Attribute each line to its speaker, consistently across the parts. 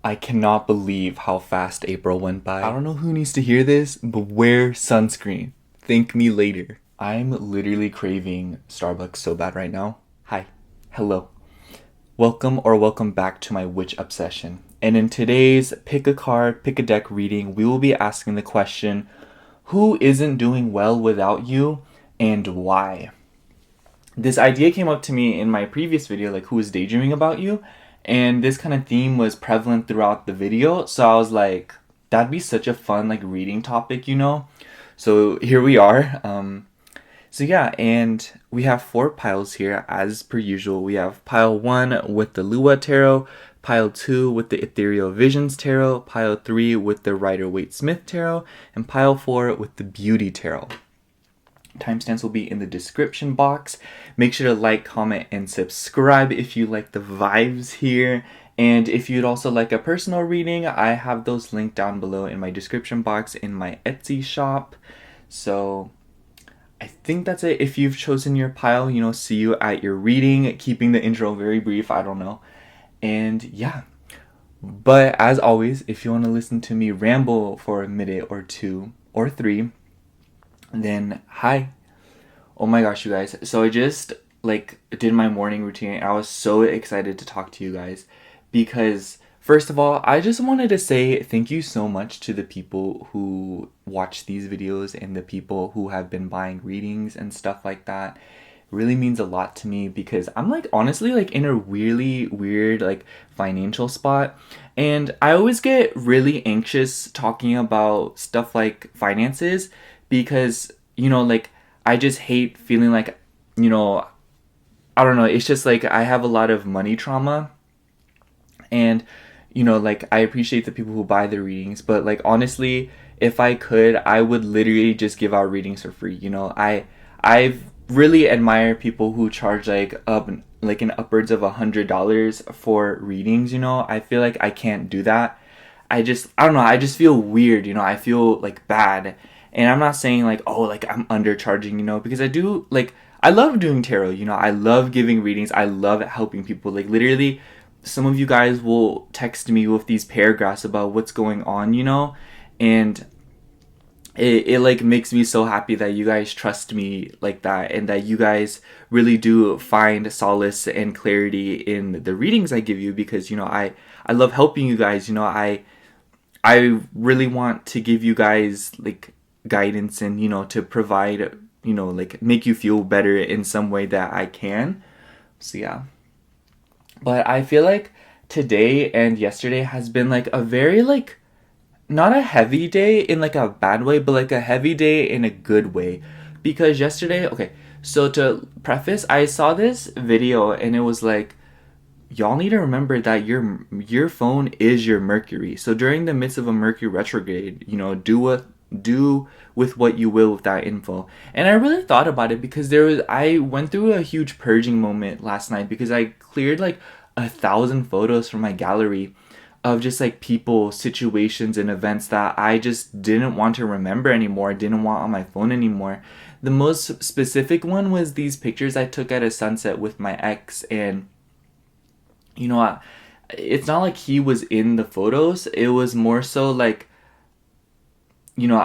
Speaker 1: I cannot believe how fast April went by. I don't know who needs to hear this, but wear sunscreen. Thank me later. I'm literally craving Starbucks so bad right now. Hi. Hello. Welcome back to my witch obsession. And in today's pick a card, pick a deck reading, we will be asking the question, who isn't doing well without you and why? This idea came up to me in my previous video, like who is daydreaming about you, and this kind of theme was prevalent throughout the video, so I was like, that'd be such a fun like reading topic, you know? So here we are. So yeah, and we have 4 piles here as per usual. We have pile 1 with the Lua Tarot, pile 2 with the Ethereal Visions Tarot, pile 3 with the Rider-Waite Smith Tarot, and pile 4 with the Beauty Tarot. Timestamps will be in the description box. Make sure to like, comment, and subscribe if you like the vibes here. And if you'd also like a personal reading, I have those linked down below in my description box in my Etsy shop. So I think that's it. If you've chosen your pile, you know, see you at your reading. Keeping the intro very brief, I don't know. And yeah. But as always, if you want to listen to me ramble for a minute or 2 or 3, then hi. Oh my gosh, you guys. So I just like did my morning routine and I was so excited to talk to you guys because first of all, I just wanted to say thank you so much to the people who watch these videos and the people who have been buying readings and stuff like that. It really means a lot to me because I'm like honestly like in a really weird like financial spot, and I always get really anxious talking about stuff like finances because, you know, like I just hate feeling like, you know, I don't know, it's just like I have a lot of money trauma, and, you know, like I appreciate the people who buy the readings, but like honestly, if I could, I would literally just give out readings for free. You know, I've really admire people who charge like in upwards of $100 for readings, you know. I feel like I can't do that. I don't know, I just feel weird, you know, I feel like bad. And I'm not saying like, oh, like I'm undercharging, you know, because I do like, I love doing tarot, you know, I love giving readings, I love helping people. Like literally, some of you guys will text me with these paragraphs about what's going on, you know, and it like makes me so happy that you guys trust me like that and that you guys really do find solace and clarity in the readings I give you because, you know, I love helping you guys, you know, I really want to give you guys like guidance and, you know, to provide, you know, like make you feel better in some way that I can. So yeah. But I feel like today and yesterday has been like a very like not a heavy day in like a bad way, but like a heavy day in a good way. Because yesterday, okay, so to preface, I saw this video and it was like, y'all need to remember that your phone is your Mercury. So during the midst of a Mercury retrograde, you know, do with what you will with that info. And I really thought about it because I went through a huge purging moment last night because I cleared like 1,000 photos from my gallery of just like people, situations, and events that I just didn't want to remember anymore, didn't want on my phone anymore. The most specific one was these pictures I took at a sunset with my ex, and you know, it's not like he was in the photos. It was more so like, you know,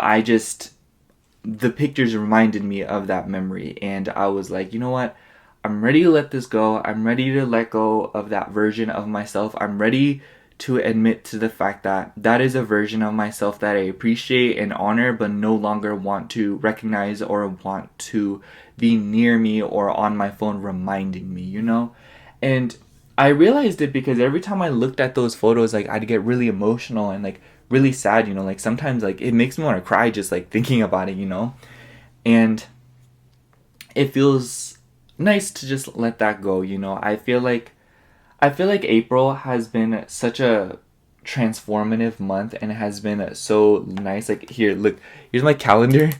Speaker 1: the pictures reminded me of that memory. And I was like, you know what? I'm ready to let this go. I'm ready to let go of that version of myself. I'm ready to admit to the fact that that is a version of myself that I appreciate and honor, but no longer want to recognize or want to be near me or on my phone reminding me, you know? And I realized it because every time I looked at those photos, like I'd get really emotional and like really sad, you know, like sometimes like it makes me want to cry just like thinking about it, you know? And it feels nice to just let that go, you know? I feel like April has been such a transformative month and it has been so nice. Like here, look, here's my calendar.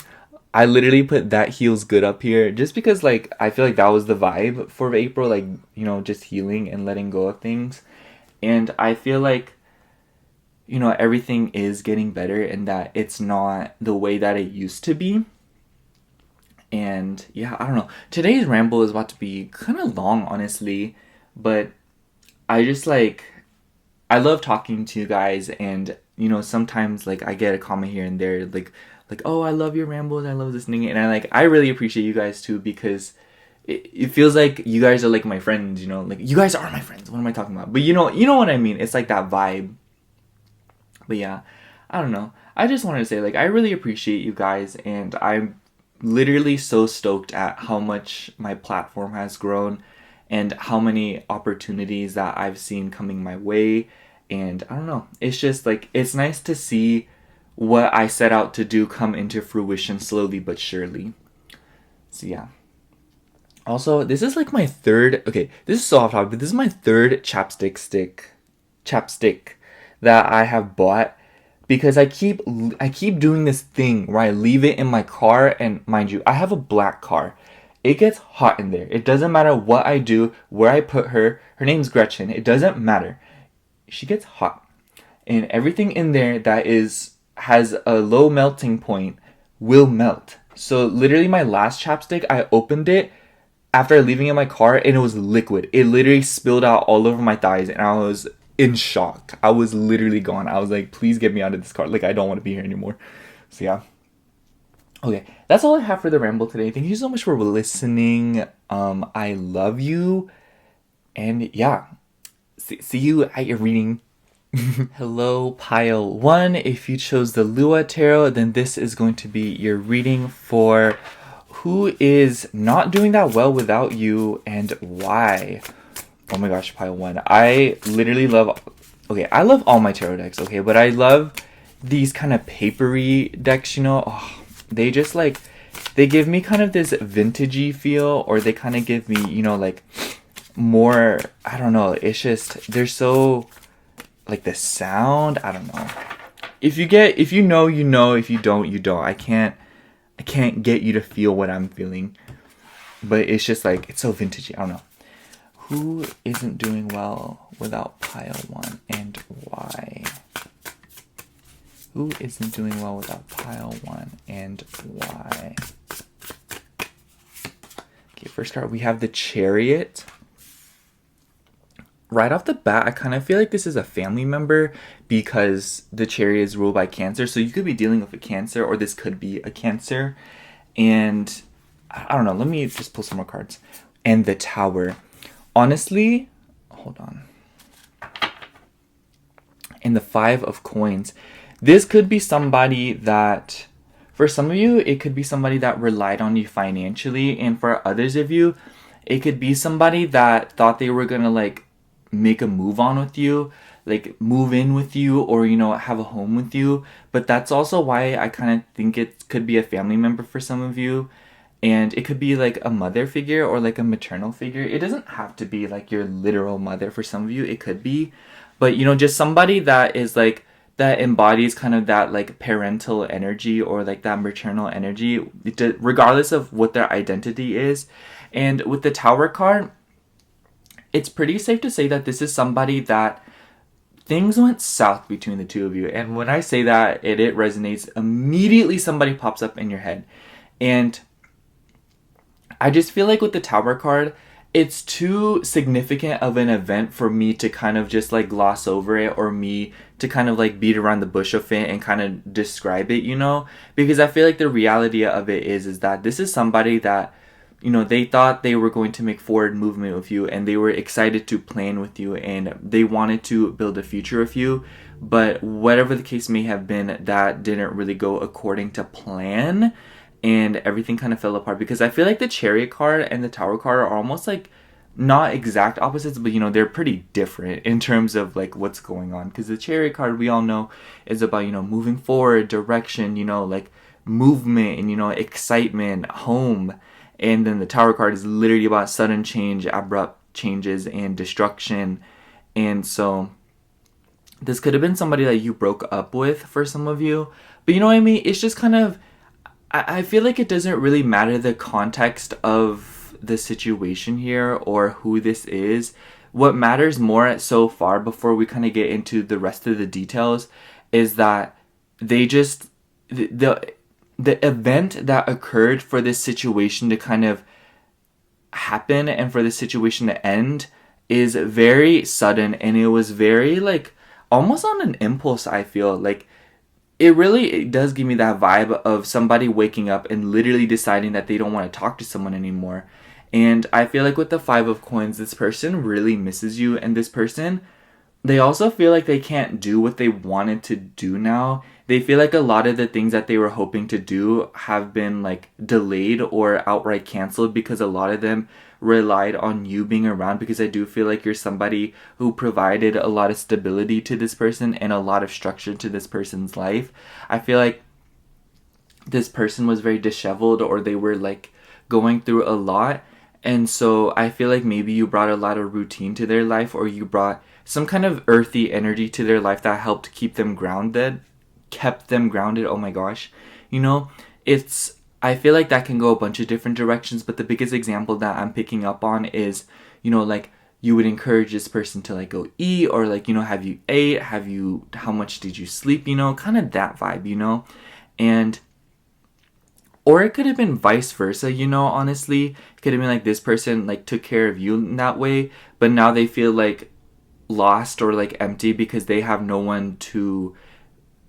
Speaker 1: I literally put that heals good up here just because like I feel like that was the vibe for April, like, you know, just healing and letting go of things. And I feel like, you know, everything is getting better and that it's not the way that it used to be. And yeah, I don't know. Today's ramble is about to be kind of long, honestly, but I just like I love talking to you guys, and you know, sometimes like I get a comment here and there, like oh, I love your rambles, I love listening, and I really appreciate you guys too, because it feels like you guys are like my friends, you know, like you guys are my friends. What am I talking about? But you know what I mean. It's like that vibe. But yeah, I don't know. I just wanted to say, like, I really appreciate you guys, and I'm literally so stoked at how much my platform has grown and how many opportunities that I've seen coming my way. And I don't know, it's just like, it's nice to see what I set out to do come into fruition slowly but surely. So yeah. Also, this is like my third, okay, this is so off topic, but this is my third chapstick that I have bought, because I keep doing this thing where I leave it in my car, and mind you, I have a black car. It gets hot in there. It doesn't matter what I do, where I put her. Her name's Gretchen. It doesn't matter. She gets hot. And everything in there that has a low melting point will melt. So literally my last chapstick, I opened it after leaving it in my car, and it was liquid. It literally spilled out all over my thighs, and I was in shock. I was literally gone. I was like, please get me out of this car. Like, I don't want to be here anymore. So yeah. Okay, that's all I have for the ramble today. Thank you so much for listening. I love you. And yeah, see you at your reading. Hello, pile 1. If you chose the Lua Tarot, then this is going to be your reading for who is not doing that well without you and why. Oh my gosh, pile 1. I literally love... Okay, I love all my tarot decks, okay? But I love these kind of papery decks, you know? Oh, they just like... They give me kind of this vintagey feel, or they kind of give me, you know, like more... I don't know. It's just... They're so... Like the sound, I don't know. If you know, you know. If you don't, you don't. I can't get you to feel what I'm feeling. But it's just like, it's so vintagey. I don't know. Who isn't doing well without pile 1 and why? Who isn't doing well without pile 1 and why? Okay, first card, we have the Chariot. Right off the bat, I kind of feel like this is a family member, because the Chariot is ruled by Cancer. So you could be dealing with a Cancer, or this could be a Cancer. And I don't know, let me just pull some more cards. And the Tower. Honestly, hold on. And the 5 of Coins. This could be somebody that, for some of you, it could be somebody that relied on you financially. And for others of you, it could be somebody that thought they were gonna like make a move on with you, like move in with you, or you know, have a home with you. But that's also why I kind of think it could be a family member for some of you. And it could be like a mother figure or like a maternal figure. It doesn't have to be like your literal mother for some of you. It could be. But you know, just somebody that is like, that embodies kind of that like parental energy or like that maternal energy, regardless of what their identity is. And with the Tower card, it's pretty safe to say that this is somebody that things went south between the two of you. And when I say that, it resonates. Immediately somebody pops up in your head. And I just feel like with the Tower card, it's too significant of an event for me to kind of just like gloss over it, or me to kind of like beat around the bush of it and kind of describe it, you know? Because I feel like the reality of it is that this is somebody that, you know, they thought they were going to make forward movement with you, and they were excited to plan with you, and they wanted to build a future with you. But whatever the case may have been, that didn't really go according to plan, and everything kind of fell apart. Because I feel like the Chariot card and the Tower card are almost like not exact opposites, but you know, they're pretty different in terms of like what's going on. Because the Chariot card, we all know, is about, you know, moving forward, direction, you know, like movement, and you know, excitement, home. And then the Tower card is literally about sudden change, abrupt changes, and destruction. And so this could have been somebody that you broke up with for some of you. But you know what I mean? It's just kind of, I feel like it doesn't really matter the context of the situation here or who this is. What matters more so far, before we kind of get into the rest of the details, is that they just, the event that occurred for this situation to kind of happen and for this situation to end is very sudden, and it was very like almost on an impulse, I feel. Like, it does give me that vibe of somebody waking up and literally deciding that they don't want to talk to someone anymore. And I feel like with the Five of Coins, this person really misses you, and this person, they also feel like they can't do what they wanted to do now. They feel like a lot of the things that they were hoping to do have been like delayed or outright canceled because a lot of them relied on you being around, because I do feel like you're somebody who provided a lot of stability to this person and a lot of structure to this person's life. I feel like this person was very disheveled, or they were like going through a lot. And so I feel like maybe you brought a lot of routine to their life, or you brought some kind of earthy energy to their life that helped keep them grounded, kept them grounded. Oh my gosh. You know, I feel like that can go a bunch of different directions, but the biggest example that I'm picking up on is, you know, like, you would encourage this person to like go eat, or like, you know, have you ate? How much did you sleep? You know, kind of that vibe, you know? And, or it could have been vice versa, you know, honestly. It could have been like this person like took care of you in that way, but now they feel like lost or like empty because they have no one to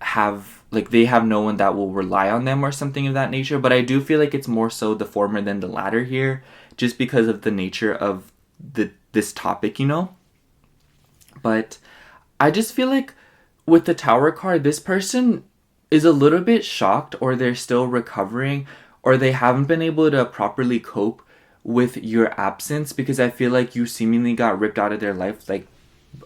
Speaker 1: have, like, they have no one that will rely on them or something of that nature. But I do feel like it's more so the former than the latter here, just because of the nature of this topic, you know. But I just feel like with the Tower card, this person is a little bit shocked, or they're still recovering, or they haven't been able to properly cope with your absence, because I feel like you seemingly got ripped out of their life like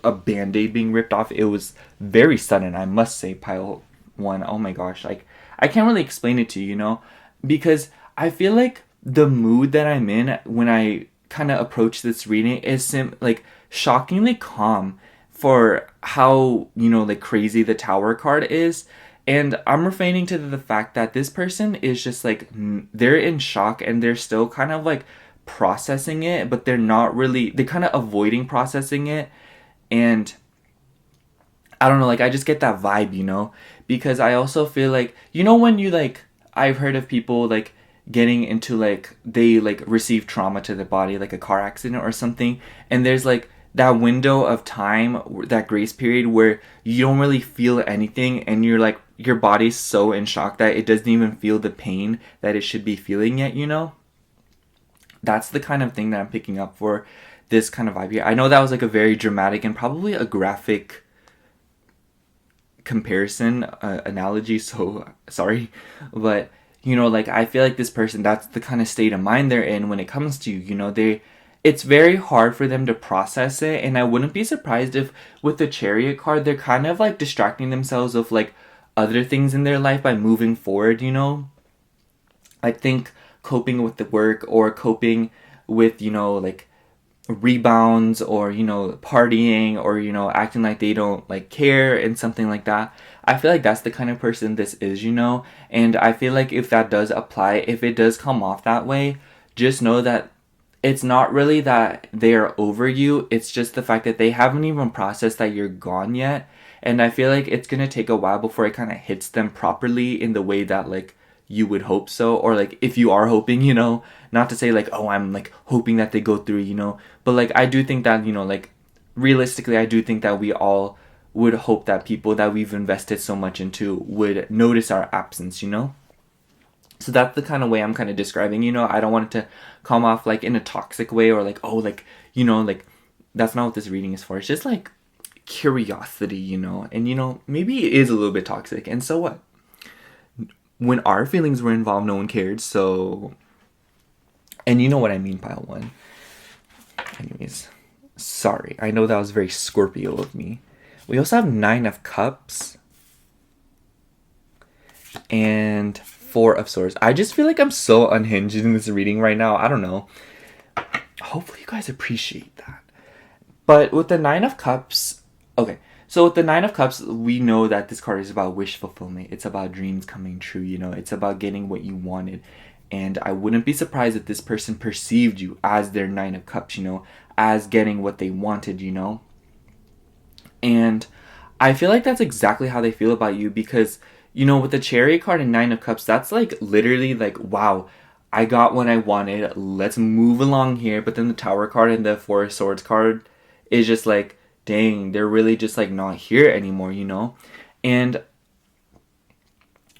Speaker 1: a band-aid being ripped off. It was very sudden, I must say, pile one. Oh my gosh, like, I can't really explain it to you, you know, because I feel like the mood that I'm in when I kind of approach this reading is like shockingly calm for how, you know, like crazy the Tower card is. And I'm refraining to the fact that this person is just like, they're in shock and they're still kind of like processing it, but they're kind of avoiding processing it. And I don't know, like, I just get that vibe, you know, because I also feel like, you know, when you like, I've heard of people like getting into like, they like receive trauma to their body, like a car accident or something, and there's like that window of time, that grace period where you don't really feel anything, and you're like, your body's so in shock that it doesn't even feel the pain that it should be feeling yet, you know. That's the kind of thing that I'm picking up for this kind of vibe here. I know that was like a very dramatic and probably a graphic comparison, analogy, so sorry, but you know, like, I feel like this person, that's the kind of state of mind they're in when it comes to you, you know. It's very hard for them to process it, and I wouldn't be surprised if with the Chariot card, they're kind of like distracting themselves of like other things in their life by moving forward, you know. I think coping with the work, or coping with, you know, like rebounds, or, you know, partying, or, you know, acting like they don't like care and something like that. I feel like that's the kind of person this is, you know. And I feel like if that does apply, if it does come off that way, just know that it's not really that they're over you. It's just the fact that they haven't even processed that you're gone yet. And I feel like it's gonna take a while before it kind of hits them properly in the way that like you would hope so, or like if you are hoping, you know, not to say like, oh, I'm like hoping that they go through, you know, but like I do think that, you know, like realistically, I do think that we all would hope that people that we've invested so much into would notice our absence, you know. So that's the kind of way I'm kind of describing, you know. I don't want it to come off like in a toxic way, or like, oh, like, you know, like that's not what this reading is for. It's just like curiosity, you know. And, you know, maybe it is a little bit toxic, and so what? When our feelings were involved, no one cared. So, and you know what I mean, pile one. Anyways, sorry. I know that was very Scorpio of me. We also have 9 of Cups and 4 of Swords. I just feel like I'm so unhinged in this reading right now. I don't know. Hopefully you guys appreciate that. But with the 9 of Cups, okay. So with the 9 of Cups, we know that this card is about wish fulfillment. It's about dreams coming true, you know. It's about getting what you wanted. And I wouldn't be surprised if this person perceived you as their 9 of Cups, you know, as getting what they wanted, you know. And I feel like that's exactly how they feel about you, because, you know, with the Chariot card and 9 of Cups, that's like literally like, wow, I got what I wanted. Let's move along here. But then the Tower card and the 4 of Swords card is just like, dang, they're really just like not here anymore, you know? And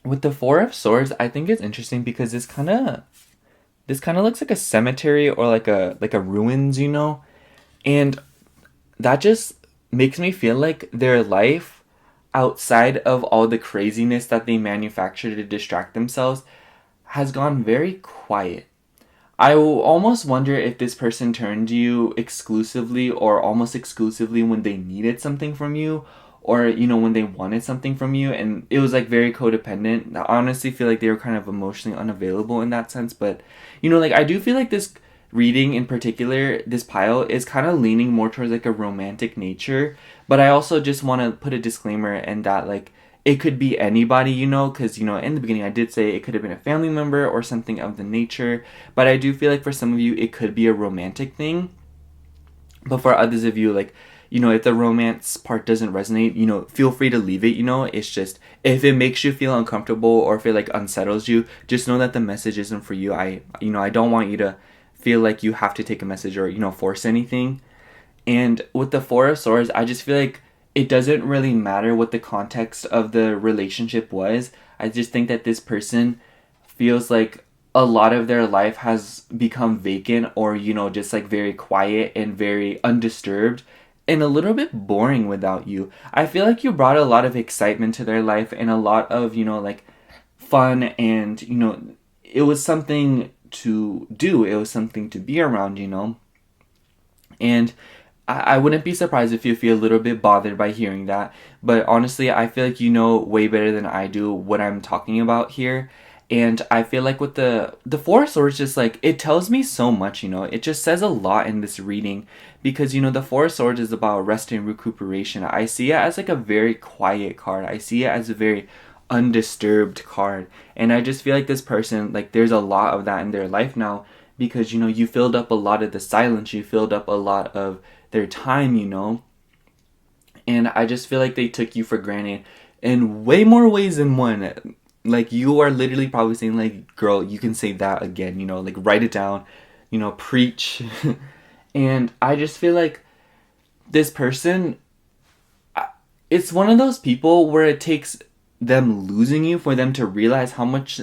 Speaker 1: with the Four of Swords, I think it's interesting because this kind of looks like a cemetery or like a ruins, you know? And that just makes me feel like their life outside of all the craziness that they manufacture to distract themselves has gone very quiet. I will almost wonder if this person turned to you exclusively or almost exclusively when they needed something from you, or, you know, when they wanted something from you, and it was like very codependent. I honestly feel like they were kind of emotionally unavailable in that sense. But, you know, like, I do feel like this reading in particular, this pile, is kind of leaning more towards like a romantic nature. But I also just want to put a disclaimer in that, like, it could be anybody, you know, because, you know, in the beginning I did say it could have been a family member or something of the nature. But I do feel like for some of you, it could be a romantic thing. But for others of you, like, you know, if the romance part doesn't resonate, you know, feel free to leave it, you know. It's just, if it makes you feel uncomfortable or if it, like, unsettles you, just know that the message isn't for you. I don't want you to feel like you have to take a message or, you know, force anything. And with the Four of Swords, I just feel like it doesn't really matter what the context of the relationship was. I just think that this person feels like a lot of their life has become vacant or, you know, just like very quiet and very undisturbed and a little bit boring without you. I feel like you brought a lot of excitement to their life and a lot of, you know, like fun, and, you know, it was something to do. It was something to be around, you know. And I wouldn't be surprised if you feel a little bit bothered by hearing that. But honestly, I feel like you know way better than I do what I'm talking about here. And I feel like with the Four of Swords, just like, it tells me so much, you know. It just says a lot in this reading. Because, you know, the Four of Swords is about rest and recuperation. I see it as like a very quiet card. I see it as a very undisturbed card. And I just feel like this person, like, there's a lot of that in their life now. Because, you know, you filled up a lot of the silence. You filled up a lot of their time, you know. And I just feel like they took you for granted in way more ways than one. Like, you are literally probably saying, like, girl, you can say that again, you know, like, write it down, you know, preach. And I just feel like this person, it's one of those people where it takes them losing you for them to realize how much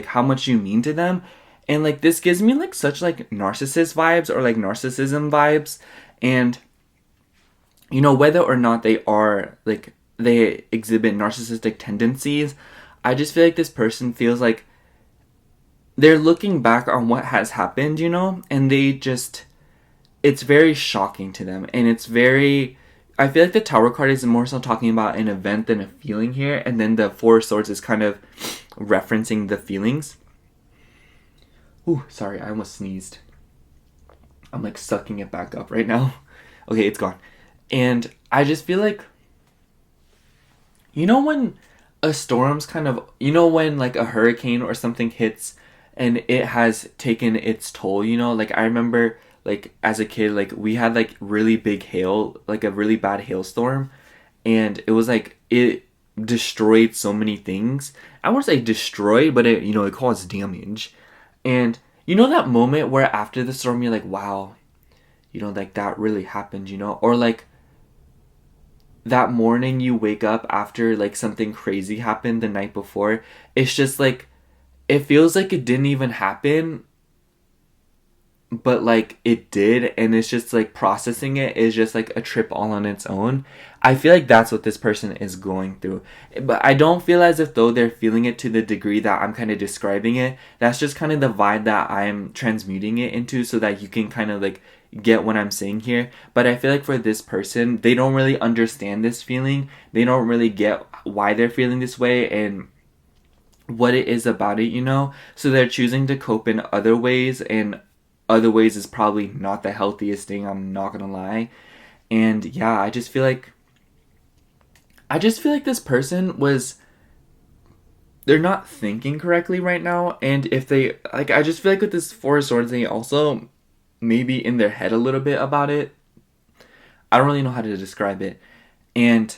Speaker 1: how much you mean to them. And, like, this gives me, like, such, like, narcissist vibes or, like, narcissism vibes. And, you know, whether or not they are, like, they exhibit narcissistic tendencies, I just feel like this person feels like they're looking back on what has happened, you know, and they just, it's very shocking to them. And it's very, I feel like the Tower card is more so talking about an event than a feeling here. And then the Four of Swords is kind of referencing the feelings. Ooh, sorry, I almost sneezed. I'm like sucking it back up right now. Okay, it's gone. And I just feel like, you know, when a storm's kind of, you know, when like a hurricane or something hits and it has taken its toll, you know, like I remember like as a kid, like we had like really big hail, like a really bad hailstorm, and it was like, it destroyed so many things. I won't say destroyed, but it, you know, it caused damage. And you know that moment where after the storm you're like, wow, you know, like that really happened, you know? Or like that morning you wake up after like something crazy happened the night before. It's just like, it feels like it didn't even happen, but like it did, and it's just like processing it is just like a trip all on its own. I feel like that's what this person is going through, but I don't feel as if though they're feeling it to the degree that I'm kind of describing it. That's just kind of the vibe that I'm transmuting it into so that you can kind of like get what I'm saying here. But I feel like for this person, they don't really understand this feeling. They don't really get why they're feeling this way and what it is about it, you know? So they're choosing to cope in other ways, and other ways is probably not the healthiest thing, I'm not gonna lie. And yeah, I just feel like this person was, they're not thinking correctly right now. And if they, like, I just feel like with this Four of Swords, they also maybe in their head a little bit about it. I don't really know how to describe it. And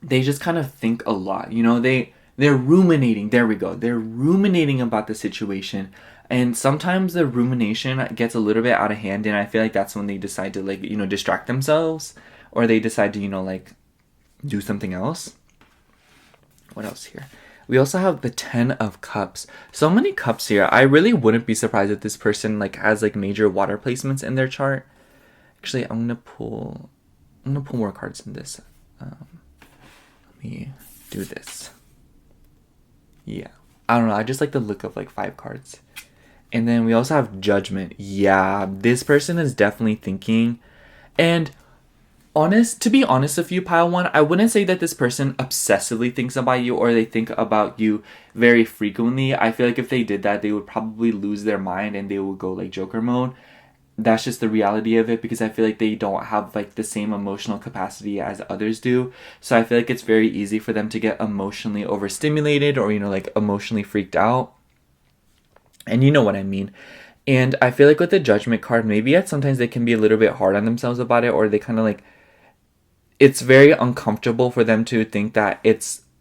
Speaker 1: they just kind of think a lot, you know, they're ruminating. There we go. They're ruminating about the situation, And sometimes the rumination gets a little bit out of hand, and I feel like that's when they decide to, like, you know, distract themselves, or they decide to, you know, like, do something else. What else here? We also have the 10 of Cups. So many cups here. I really wouldn't be surprised if this person, like, has, like, major water placements in their chart. Actually, I'm gonna pull more cards in this. Let me do this. Yeah. I don't know. I just like the look of, like, 5 cards. And then we also have Judgment. Yeah, this person is definitely thinking. And to be honest with you, pile 1, I wouldn't say that this person obsessively thinks about you or they think about you very frequently. I feel like if they did that, they would probably lose their mind and they would go, like, Joker mode. That's just the reality of it, because I feel like they don't have, like, the same emotional capacity as others do. So I feel like it's very easy for them to get emotionally overstimulated or, you know, like, emotionally freaked out. And you know what I mean. And I feel like with the Judgment card, maybe sometimes they can be a little bit hard on themselves about it, or they kind of, like, it's very uncomfortable for them to think that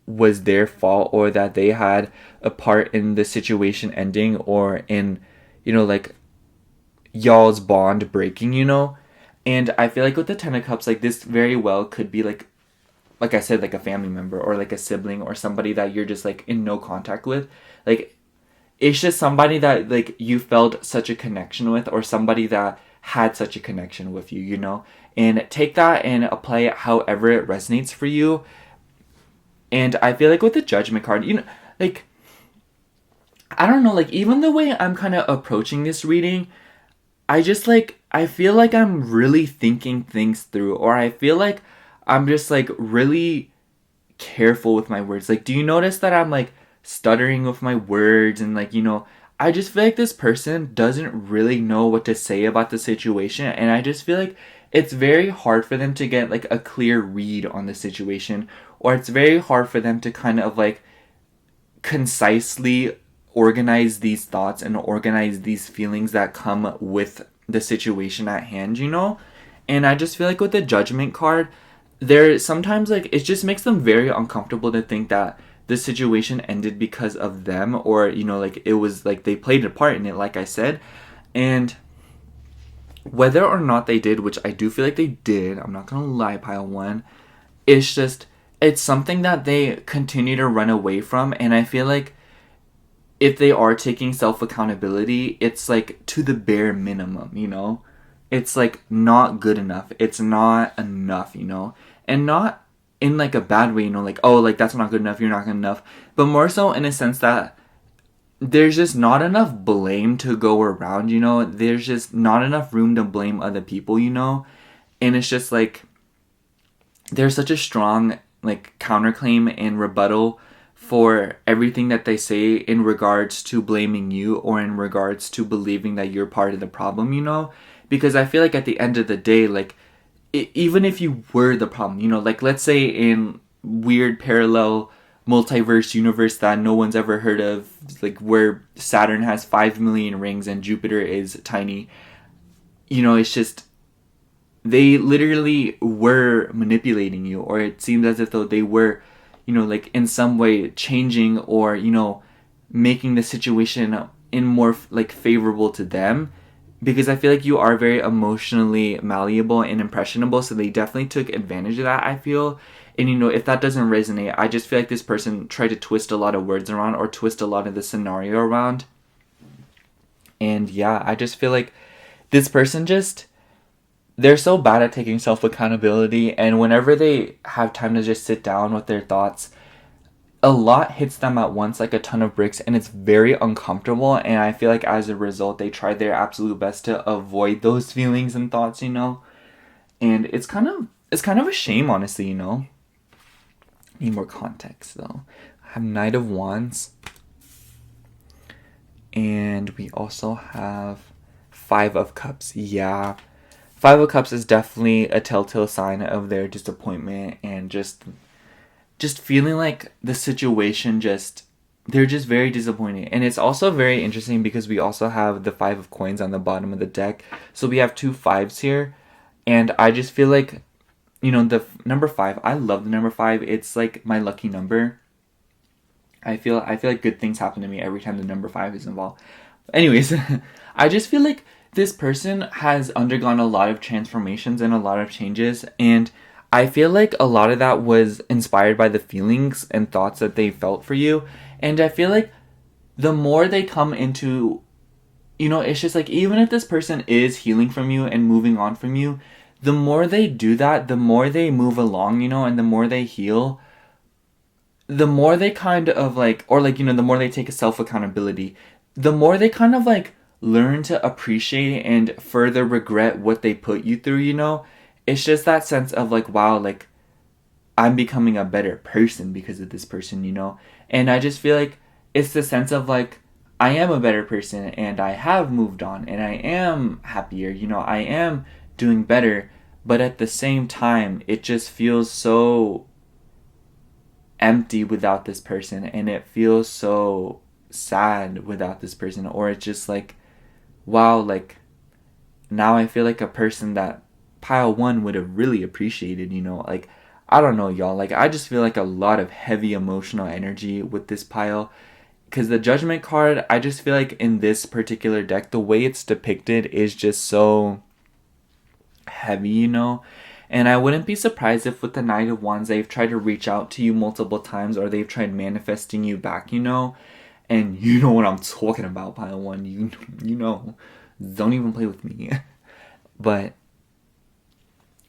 Speaker 1: was their fault or that they had a part in the situation ending or in, you know, like, y'all's bond breaking, you know. And I feel like with the 10 of Cups, like, this very well could be, like I said, like a family member or like a sibling or somebody that you're just, like, in no contact with. Like, it's just somebody that, like, you felt such a connection with, or somebody that had such a connection with you, you know? And take that and apply it however it resonates for you. And I feel like with the Judgment card, you know, like, I don't know, like, even the way I'm kind of approaching this reading, I just, like, I feel like I'm really thinking things through, or I feel like I'm just, like, really careful with my words. Like, do you notice that I'm, like, stuttering with my words, and, like, you know, I just feel like this person doesn't really know what to say about the situation, and I just feel like it's very hard for them to get, like, a clear read on the situation, or it's very hard for them to kind of, like, concisely organize these thoughts and organize these feelings that come with the situation at hand, you know? And I just feel like with the Judgment card, there sometimes, like, it just makes them very uncomfortable to think that the situation ended because of them, or, you know, like, it was, like, they played a part in it, like I said. And whether or not they did, which I do feel like they did, I'm not gonna lie, pile 1, it's something that they continue to run away from. And I feel like if they are taking self-accountability, it's, like, to the bare minimum, you know? It's, like, not good enough. It's not enough, you know? And not in, like, a bad way, you know, like, oh, like, that's not good enough, you're not good enough. But more so in a sense that there's just not enough blame to go around, you know? There's just not enough room to blame other people, you know? And it's just, like, there's such a strong, like, counterclaim and rebuttal for everything that they say in regards to blaming you, or in regards to believing that you're part of the problem, you know? Because I feel like at the end of the day, like, even if you were the problem, you know, like, let's say in weird parallel multiverse universe that no one's ever heard of, like, where Saturn has 5 million rings and Jupiter is tiny, you know, it's just, they literally were manipulating you, or it seemed as if though they were, you know, like, in some way changing, or, you know, making the situation in more, like, favorable to them. Because I feel like you are very emotionally malleable and impressionable, so they definitely took advantage of that, I feel. And, you know, if that doesn't resonate, I just feel like this person tried to twist a lot of words around, or twist a lot of the scenario around. And yeah, I just feel like this person just, they're so bad at taking self-accountability, and whenever they have time to just sit down with their thoughts, a lot hits them at once, like a ton of bricks, and it's very uncomfortable. And I feel like as a result, they try their absolute best to avoid those feelings and thoughts, you know? And it's kind of a shame, honestly, you know? Need more context, though. I have Knight of Wands. And we also have 5 of Cups. Yeah. 5 of Cups is definitely a telltale sign of their disappointment, and just feeling like the situation they're just very disappointed. And it's also very interesting because we also have the 5 of Coins on the bottom of the deck. So we have 2 5s here. And I just feel like, you know, the number 5, I love the number 5. It's like my lucky number. I feel like good things happen to me every time the number 5 is involved. Anyways, I just feel like this person has undergone a lot of transformations and a lot of changes, and I feel like a lot of that was inspired by the feelings and thoughts that they felt for you. And I feel like the more they come into, it's just like, even if this person is healing from you and moving on from you, the more they do that, the more they move along, and the more they heal, the more they kind of like, or like, the more they take a self accountability, the more they kind of like learn to appreciate and further regret what they put you through. It's just that sense of like, wow, like I'm becoming a better person because of this person. And I just feel like it's the sense of like, I am a better person and I have moved on and I am happier, I am doing better. But at the same time, it just feels so empty without this person, and it feels so sad without this person. Or it's just like, wow, like now I feel like a person that pile one would have really appreciated. Like I don't know, y'all, like I just feel like a lot of heavy emotional energy with this pile, because the Judgment card, I just feel like in this particular deck, the way it's depicted is just so heavy. And I wouldn't be surprised if with the Knight of Wands, they've tried to reach out to you multiple times, or they've tried manifesting you back, and you know what I'm talking about, pile one. You know, don't even play with me. But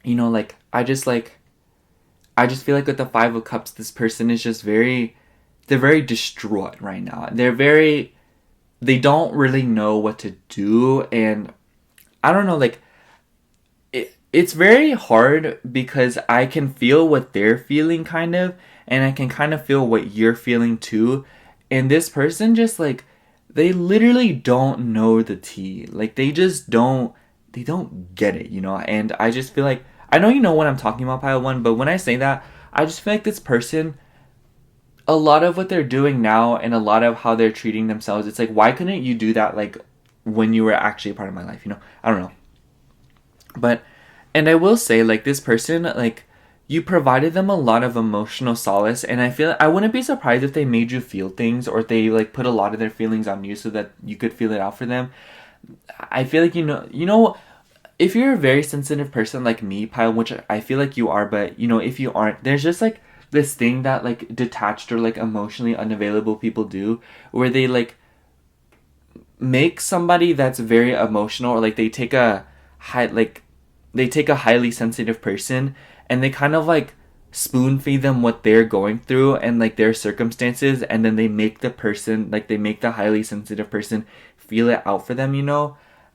Speaker 1: like I just feel like with the Five of Cups, this person is just they're very distraught right now. They don't really know what to do, and I don't know, like it's very hard because I can feel what they're feeling kind of, and I can kind of feel what you're feeling too. And this person just like, they literally don't know the tea. Like they don't get it, and I just feel like, I know you know what I'm talking about, pile one, but when I say that, I just feel like this person, a lot of what they're doing now and a lot of how they're treating themselves, it's like, why couldn't you do that like when you were actually a part of my life? I don't know. But, and I will say, like, this person, like, you provided them a lot of emotional solace, and I wouldn't be surprised if they made you feel things, or if they like put a lot of their feelings on you so that you could feel it out for them. I feel like if you're a very sensitive person like me, Pile, which I feel like you are, but if you aren't, there's just like this thing that like detached or like emotionally unavailable people do, where they like make somebody that's very emotional, or like they take a highly sensitive person, and they kind of like spoon feed them what they're going through and like their circumstances, and then they make the highly sensitive person feel it out for them.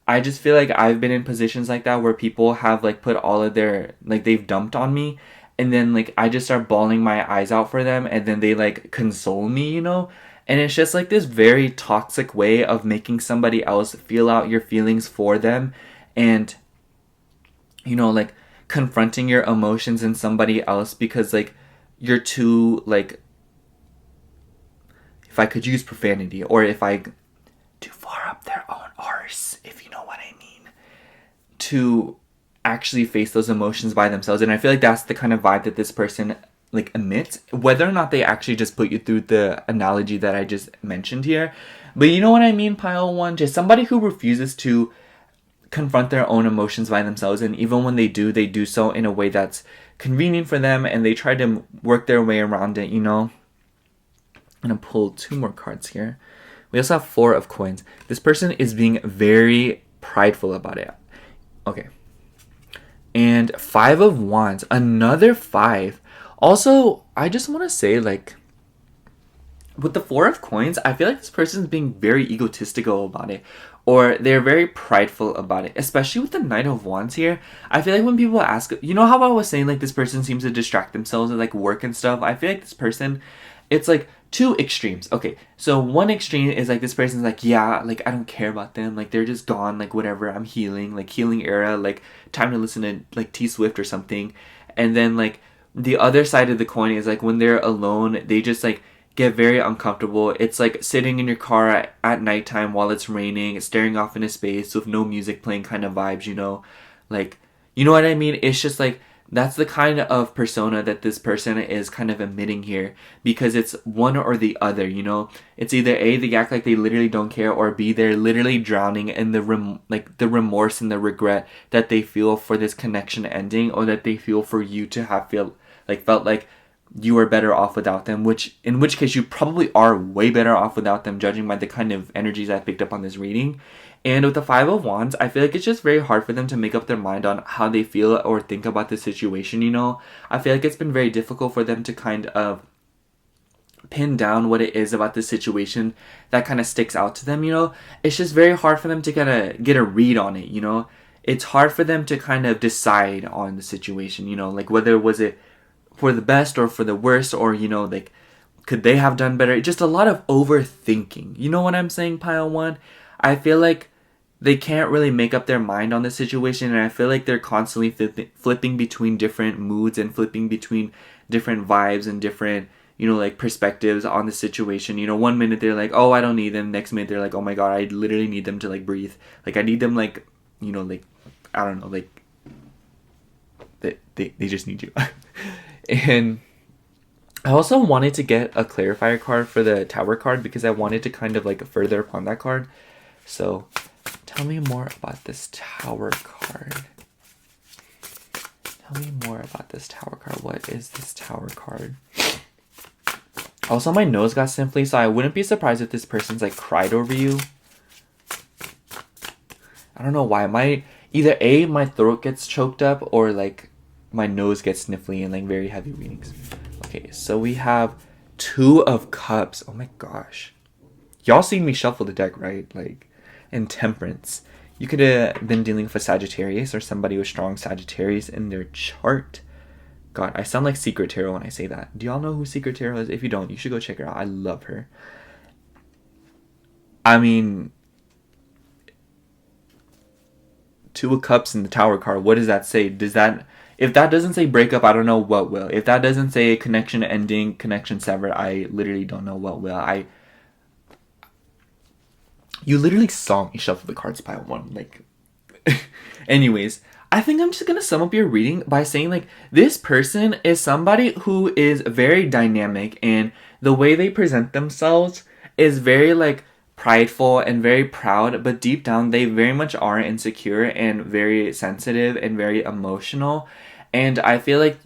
Speaker 1: I just feel like I've been in positions like that where people have like put all of their, like they've dumped on me, and then like I just start bawling my eyes out for them, and then they like console me. And it's just like this very toxic way of making somebody else feel out your feelings for them, and like confronting your emotions in somebody else because like you're too, like, if I could use profanity, or if I too far up their own arse, if you know what I mean, to actually face those emotions by themselves. And I feel like that's the kind of vibe that this person like emits, whether or not they actually just put you through the analogy that I just mentioned here. But you know what I mean, pile one, just somebody who refuses to confront their own emotions by themselves, and even when they do so in a way that's convenient for them, and they try to work their way around it. I'm gonna pull two more cards here. We also have Four of Coins. This person is being very prideful about it. Okay. And Five of Wands, another five. Also, I just want to say, like, with the Four of Coins, I feel like this person is being very egotistical about it, or they're very prideful about it, especially with the Knight of Wands here. I feel like when people ask, how I was saying, like, this person seems to distract themselves with, like, work and stuff. I feel like this person, it's, like, two extremes. Okay, so one extreme is, like, this person's like, yeah, like, I don't care about them. Like, they're just gone. Like, whatever. I'm healing. Like, healing era. Like, time to listen to, like, T Swift or something. And then, like, the other side of the coin is, like, when they're alone, they just, like, get very uncomfortable. It's like sitting in your car at nighttime while it's raining, staring off into space with no music playing kind of vibes, like, you know what I mean? It's just like, That's the kind of persona that this person is kind of emitting here, because it's one or the other, you know? It's either A, they act like they literally don't care, or B, they're literally drowning in the the remorse and the regret that they feel for this connection ending, or that they feel for you to have felt like you were better off without them, in which case you probably are way better off without them, judging by the kind of energies I picked up on this reading. And with the Five of Wands, I feel like it's just very hard for them to make up their mind on how they feel or think about the situation, you know? I feel like it's been very difficult for them to kind of pin down what it is about the situation that kind of sticks out to them, you know? It's just very hard for them to kind of get a read on it, you know? It's hard for them to kind of decide on the situation, you know? Like, whether was it for the best or for the worst, or, you know, like, could they have done better? Just a lot of overthinking. You know what I'm saying, Pile 1? I feel like they can't really make up their mind on the situation, and I feel like they're constantly flipping between different moods and flipping between different vibes and different, you know, like, perspectives on the situation. You know, one minute they're like, oh, I don't need them. Next minute they're like, oh my god, I literally need them to, like, breathe. Like, I need them, like, you know, like, I don't know, like, they just need you. And I also wanted to get a clarifier card for the Tower card, because I wanted to kind of, like, further upon that card. So tell me more about this Tower card. Tell me more about this Tower card. What is this Tower card? Also, my nose got sniffly, so I wouldn't be surprised if this person's, like, cried over you. I don't know why. Either A, my throat gets choked up, or, like, my nose gets sniffly and, like, very heavy readings. Okay, so we have Two of Cups. Oh my gosh. Y'all seen me shuffle the deck, right? Like, and Temperance. You could have been dealing with a Sagittarius or somebody with strong Sagittarius in their chart. God, I sound like Secret Tarot when I say that. Do y'all know who Secret Tarot is? If you don't, you should go check her out. I love her. I mean, Two of Cups in the Tower card. What does that say? If that doesn't say breakup, I don't know what will. If that doesn't say connection ending, connection severed, I literally don't know what will. You literally saw me shuffle the cards, Pile 1. Like, anyways, I think I'm just gonna sum up your reading by saying, like, this person is somebody who is very dynamic, and the way they present themselves is very, like, prideful and very proud, but deep down they very much are insecure and very sensitive and very emotional. And I feel like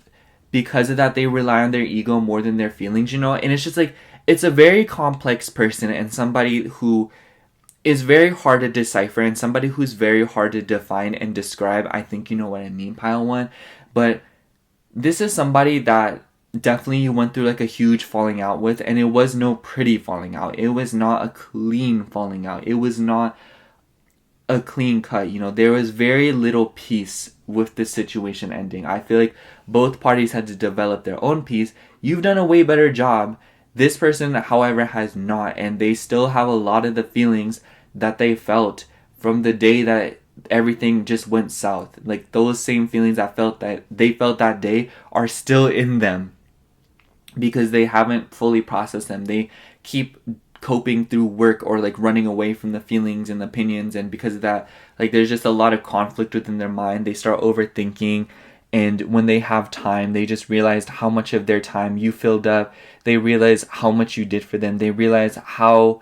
Speaker 1: because of that, they rely on their ego more than their feelings, you know? And it's just like, it's a very complex person, and somebody who is very hard to decipher, and somebody who's very hard to define and describe. I think you know what I mean, Pile 1. But this is somebody that definitely you went through, like, a huge falling out with, and it was no pretty falling out. It was not a clean falling out. It was not a clean cut, you know? There was very little peace with this situation ending. I feel like both parties had to develop their own peace. You've done a way better job. This person, however, has not, and they still have a lot of the feelings that they felt from the day that everything just went south. Like, those same feelings that they felt that day are still in them, because they haven't fully processed them. They keep coping through work, or, like, running away from the feelings and the opinions, and because of that, like, there's just a lot of conflict within their mind. They start overthinking, and when they have time, they just realize how much of their time you filled up. They realize how much you did for them. They realize how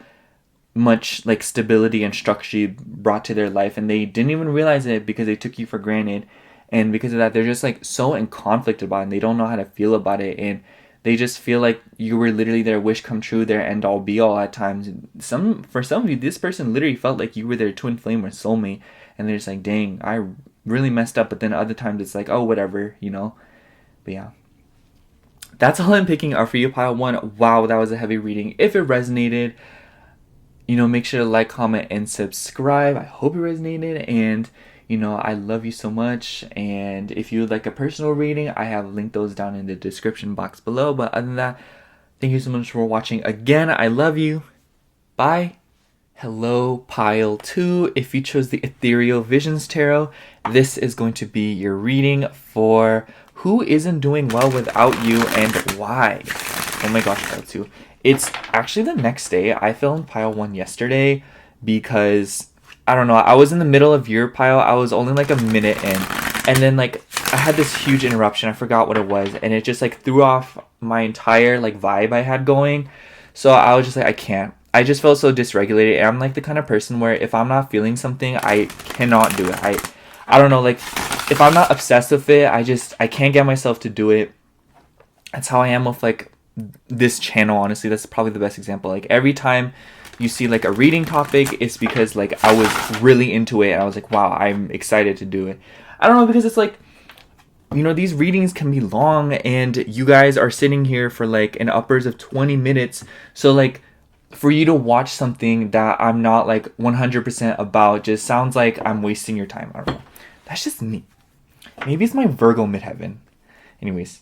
Speaker 1: much, like, stability and structure you brought to their life, and they didn't even realize it because they took you for granted. And because of that, they're just, like, so in conflict about it, and they don't know how to feel about it, and they just feel like you were literally their wish come true, their end all be all at times. For some of you, this person literally felt like you were their twin flame or soulmate, and they're just like, dang, I really messed up. But then other times it's like, oh, whatever, you know? But yeah, that's all I'm picking up for you, Pile 1. Wow, that was a heavy reading. If it resonated, you know, make sure to like, comment, and subscribe. I hope it resonated, and you know, I love you so much. And if you would like a personal reading, I have linked those down in the description box below. But other than that, thank you so much for watching. Again, I love you. Bye. Hello, Pile 2. If you chose the Ethereal Visions Tarot, this is going to be your reading for who isn't doing well without you and why. Oh my gosh, Pile 2. It's actually the next day. I filmed Pile 1 yesterday because, I don't know, I was in the middle of your pile. I was only like a minute in. And then, like, I had this huge interruption. I forgot what it was, and it just like threw off my entire like vibe I had going. So I was just like, I can't. I just felt so dysregulated. And I'm like the kind of person where if I'm not feeling something, I cannot do it. I don't know, like if I'm not obsessed with it, I can't get myself to do it. That's how I am with like this channel, honestly. That's probably the best example. Like every time you see like a reading topic, it's because like I was really into it and I was like, wow, I'm excited to do it. I don't know, because it's like, you know, these readings can be long and you guys are sitting here for like an uppers of 20 minutes. So like for you to watch something that I'm not like 100% about just sounds like I'm wasting your time. I don't know. That's just me. Maybe it's my Virgo midheaven. Anyways,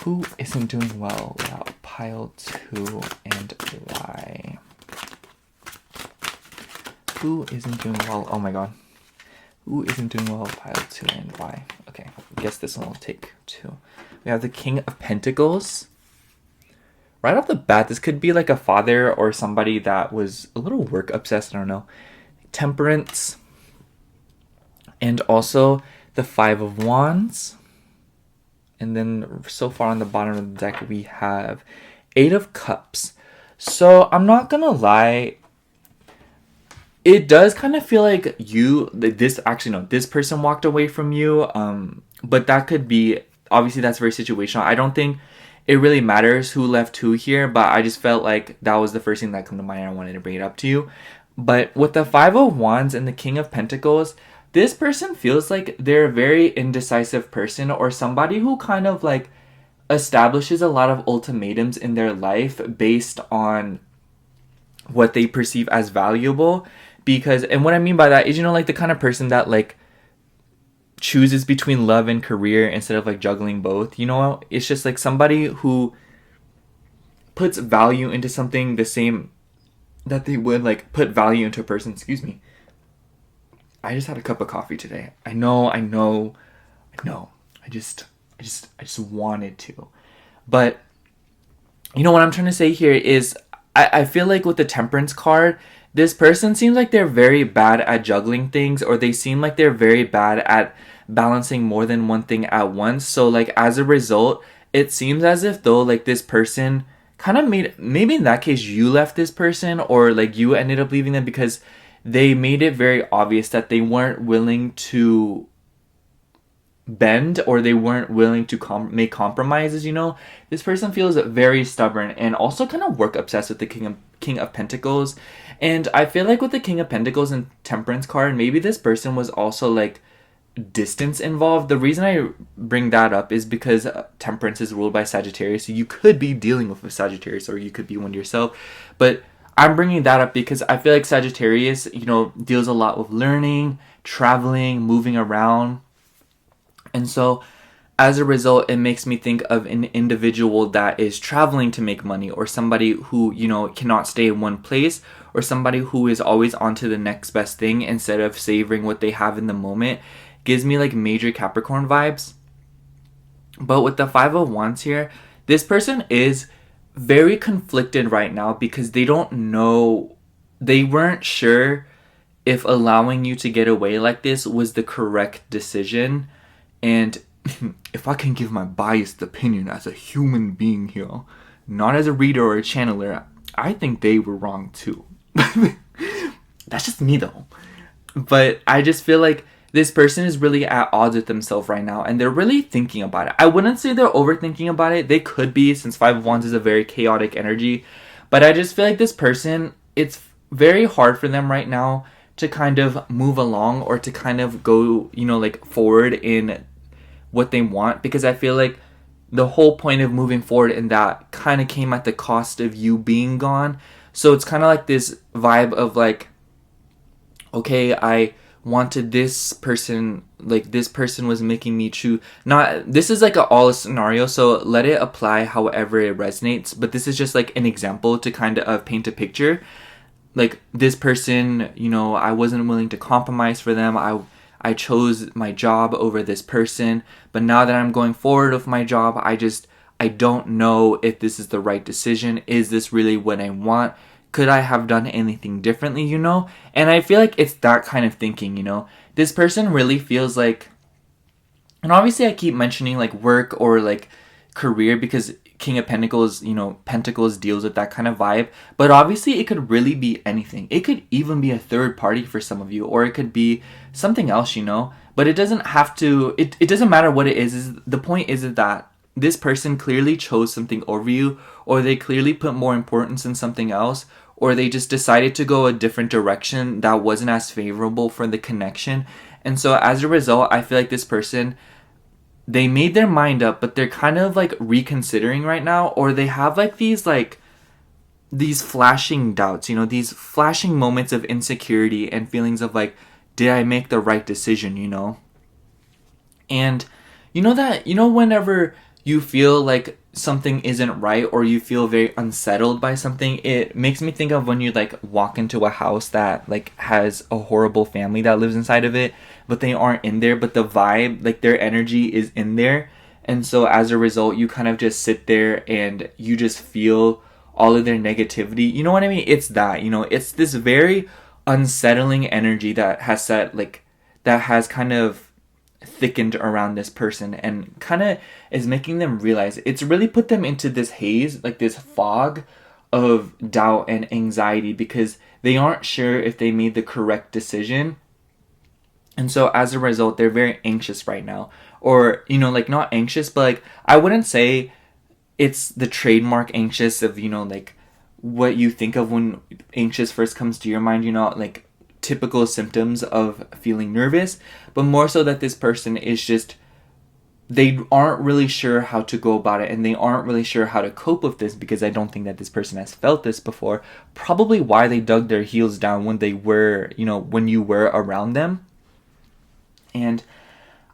Speaker 1: who isn't doing well without pile 2 and why? Who isn't doing well? Oh my god. Who isn't doing well with pile 2 and why? Okay, I guess this one will take 2. We have the King of Pentacles. Right off the bat, this could be like a father or somebody that was a little work obsessed. I don't know. Temperance. And also the 5 of Wands. And then so far on the bottom of the deck, we have 8 of Cups. So I'm not gonna lie. It does kind of feel like this person walked away from you. But that could be, obviously that's very situational. I don't think it really matters who left who here, but I just felt like that was the first thing that came to mind and I wanted to bring it up to you. But with the 5 of Wands and the King of Pentacles, this person feels like they're a very indecisive person or somebody who kind of like establishes a lot of ultimatums in their life based on what they perceive as valuable. Because, and what I mean by that is, you know, like the kind of person that like chooses between love and career instead of like juggling both, you know. It's just like somebody who puts value into something the same that they would like put value into a person. Excuse me, I just had a cup of coffee today. I know I just wanted to, but you know what I'm trying to say here is I feel like with the Temperance card, this person seems like they're very bad at juggling things, or they seem like they're very bad at balancing more than one thing at once. So like as a result, it seems as if though like this person kind of maybe in that case you left this person, or like you ended up leaving them because they made it very obvious that they weren't willing to bend, or they weren't willing to make compromises. You know, this person feels very stubborn and also kind of work obsessed with the King of Pentacles. And I feel like with the King of Pentacles and Temperance card, maybe this person was also like distance involved. The reason I bring that up is because Temperance is ruled by Sagittarius, so you could be dealing with a Sagittarius, or you could be one yourself. But I'm bringing that up because I feel like Sagittarius, you know, deals a lot with learning, traveling, moving around. And so as a result, it makes me think of an individual that is traveling to make money, or somebody who, you know, cannot stay in one place, or somebody who is always on to the next best thing instead of savoring what they have in the moment. Gives me like major Capricorn vibes. But with the 5 of Wands here, this person is very conflicted right now because they don't know, they weren't sure if allowing you to get away like this was the correct decision. And if I can give my biased opinion as a human being here, not as a reader or a channeler, I think they were wrong too. That's just me though. But I just feel like this person is really at odds with themselves right now, and they're really thinking about it. I wouldn't say they're overthinking about it. They could be, since 5 of Wands is a very chaotic energy. But I just feel like this person, it's very hard for them right now to kind of move along, or to kind of go, you know, like forward in what they want. Because I feel like the whole point of moving forward in that kind of came at the cost of you being gone. So it's kind of like this vibe of like, okay, I wanted this person, like this person was making me choose. Not, this is like all a scenario, so let it apply however it resonates, but this is just like an example to kind of paint a picture. Like this person, you know, I wasn't willing to compromise for them. I chose my job over this person, but now that I'm going forward with my job, I don't know if this is the right decision. Is this really what I want? Could I have done anything differently, you know? And I feel like it's that kind of thinking, you know? This person really feels like And obviously I keep mentioning like work or like career because King of Pentacles, you know, Pentacles deals with that kind of vibe. But obviously it could really be anything. It could even be a third party for some of you, or it could be something else, you know. But it doesn't have to, it doesn't matter what it is. The point is that this person clearly chose something over you, or they clearly put more importance in something else, or they just decided to go a different direction that wasn't as favorable for the connection. And so as a result, I feel like this person, they made their mind up, but they're kind of like reconsidering right now, or they have like these flashing doubts, you know, these flashing moments of insecurity and feelings of like, did I make the right decision, you know? And you know that, you know, whenever you feel like something isn't right, or you feel very unsettled by something, it makes me think of when you like walk into a house that like has a horrible family that lives inside of it, but they aren't in there, but the vibe, like their energy is in there. And so as a result, you kind of just sit there and you just feel all of their negativity. You know what I mean? It's that, you know, it's this very unsettling energy that has that has kind of thickened around this person, and kind of is making them realize, it's really put them into this haze, like this fog of doubt and anxiety, because they aren't sure if they made the correct decision. And so as a result, they're very anxious right now. Or, you know, like not anxious, but like I wouldn't say it's the trademark anxious of, you know, like what you think of when anxious first comes to your mind, you know, like typical symptoms of feeling nervous, but more so that this person is just, they aren't really sure how to go about it, and they aren't really sure how to cope with this, because I don't think that this person has felt this before. Probably why they dug their heels down when they were, you know, when you were around them. And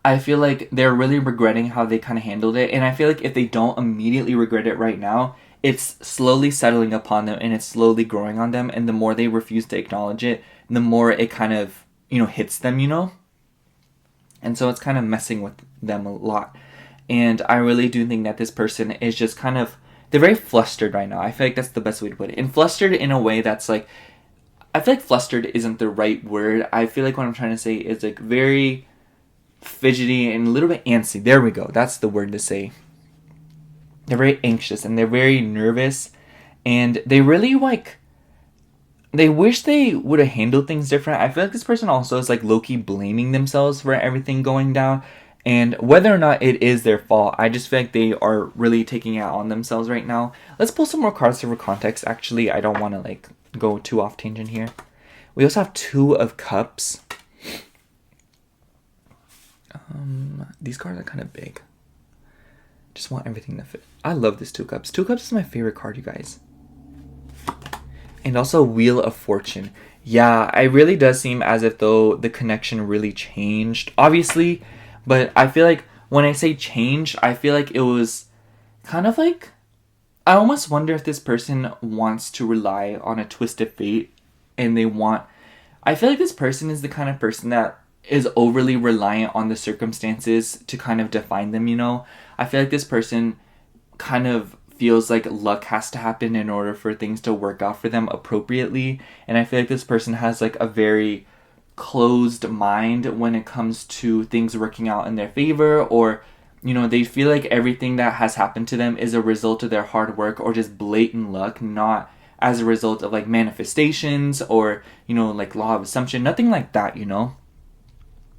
Speaker 1: I feel like they're really regretting how they kind of handled it. And I feel like if they don't immediately regret it right now, it's slowly settling upon them, and it's slowly growing on them. And the more they refuse to acknowledge it, the more it kind of, you know, hits them, you know? And so it's kind of messing with them a lot. And I really do think that this person is just kind of, they're very flustered right now. I feel like that's the best way to put it. And flustered in a way that's like, I feel like flustered isn't the right word. I feel like what I'm trying to say is like very fidgety and a little bit antsy. There we go. That's the word to say. They're very anxious and they're very nervous. And they really like, they wish they would have handled things different. I feel like this person also is like low-key blaming themselves for everything going down. And whether or not it is their fault, I just feel like they are really taking it on themselves right now. Let's pull some more cards for context. Actually, I don't want to like go too off tangent here. We also have Two of Cups. These cards are kind of big. Just want everything to fit. I love this Two Cups. Two Cups is my favorite card, you guys. And also Wheel of Fortune. Yeah, it really does seem as if though the connection really changed, obviously. But I feel like when I say change, I feel like it was kind of like, I almost wonder if this person wants to rely on a twist of fate, and I feel like this person is the kind of person that is overly reliant on the circumstances to kind of define them, you know? I feel like this person kind of feels like luck has to happen in order for things to work out for them appropriately. And I feel like this person has like a very closed mind when it comes to things working out in their favor, or, you know, they feel like everything that has happened to them is a result of their hard work or just blatant luck, not as a result of like manifestations or, you know, like law of assumption, nothing like that, you know?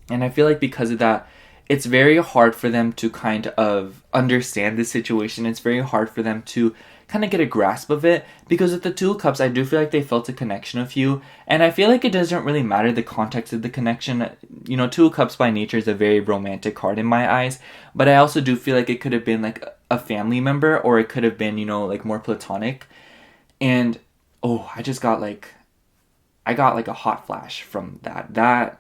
Speaker 1: And I feel like because of that, it's very hard for them to kind of understand the situation. It's very hard for them to kind of get a grasp of it, because with the Two of Cups, I do feel like they felt a connection with you. And I feel like it doesn't really matter the context of the connection. You know, Two of Cups by nature is a very romantic card in my eyes, but I also do feel like it could have been like a family member, or it could have been, you know, like more platonic. And oh, I got like a hot flash from that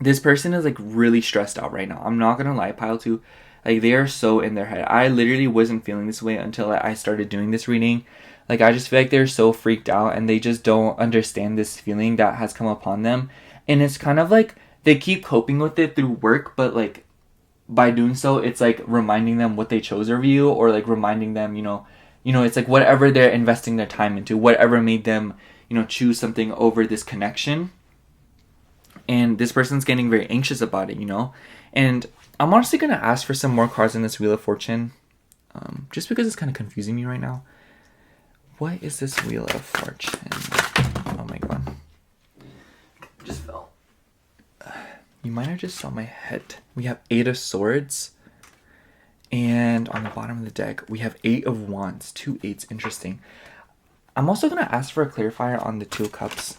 Speaker 1: this person is like really stressed out right now. I'm not gonna lie, pile two. Like, they are so in their head. I literally wasn't feeling this way until I started doing this reading. Like, I just feel like they're so freaked out, and they just don't understand this feeling that has come upon them. And it's kind of like they keep coping with it through work, but like by doing so, it's like reminding them what they chose over you, or like reminding them, you know, it's like whatever they're investing their time into, whatever made them, you know, choose something over this connection. And this person's getting very anxious about it, you know? And I'm honestly going to ask for some more cards in this Wheel of Fortune. Just because it's kind of confusing me right now. What is this Wheel of Fortune? Oh my god. Just fell. You might have just saw my head. We have 8 of Swords. And on the bottom of the deck, we have 8 of Wands. 2 8s. Interesting. I'm also going to ask for a clarifier on the 2 of Cups.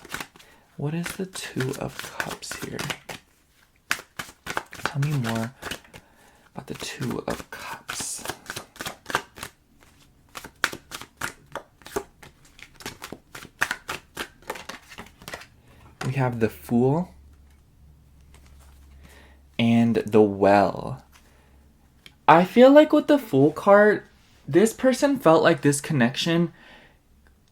Speaker 1: What is the 2 of Cups here? Tell me more about the 2 of Cups. We have the Fool and the Well. I feel like with the Fool card, this person felt like this connection,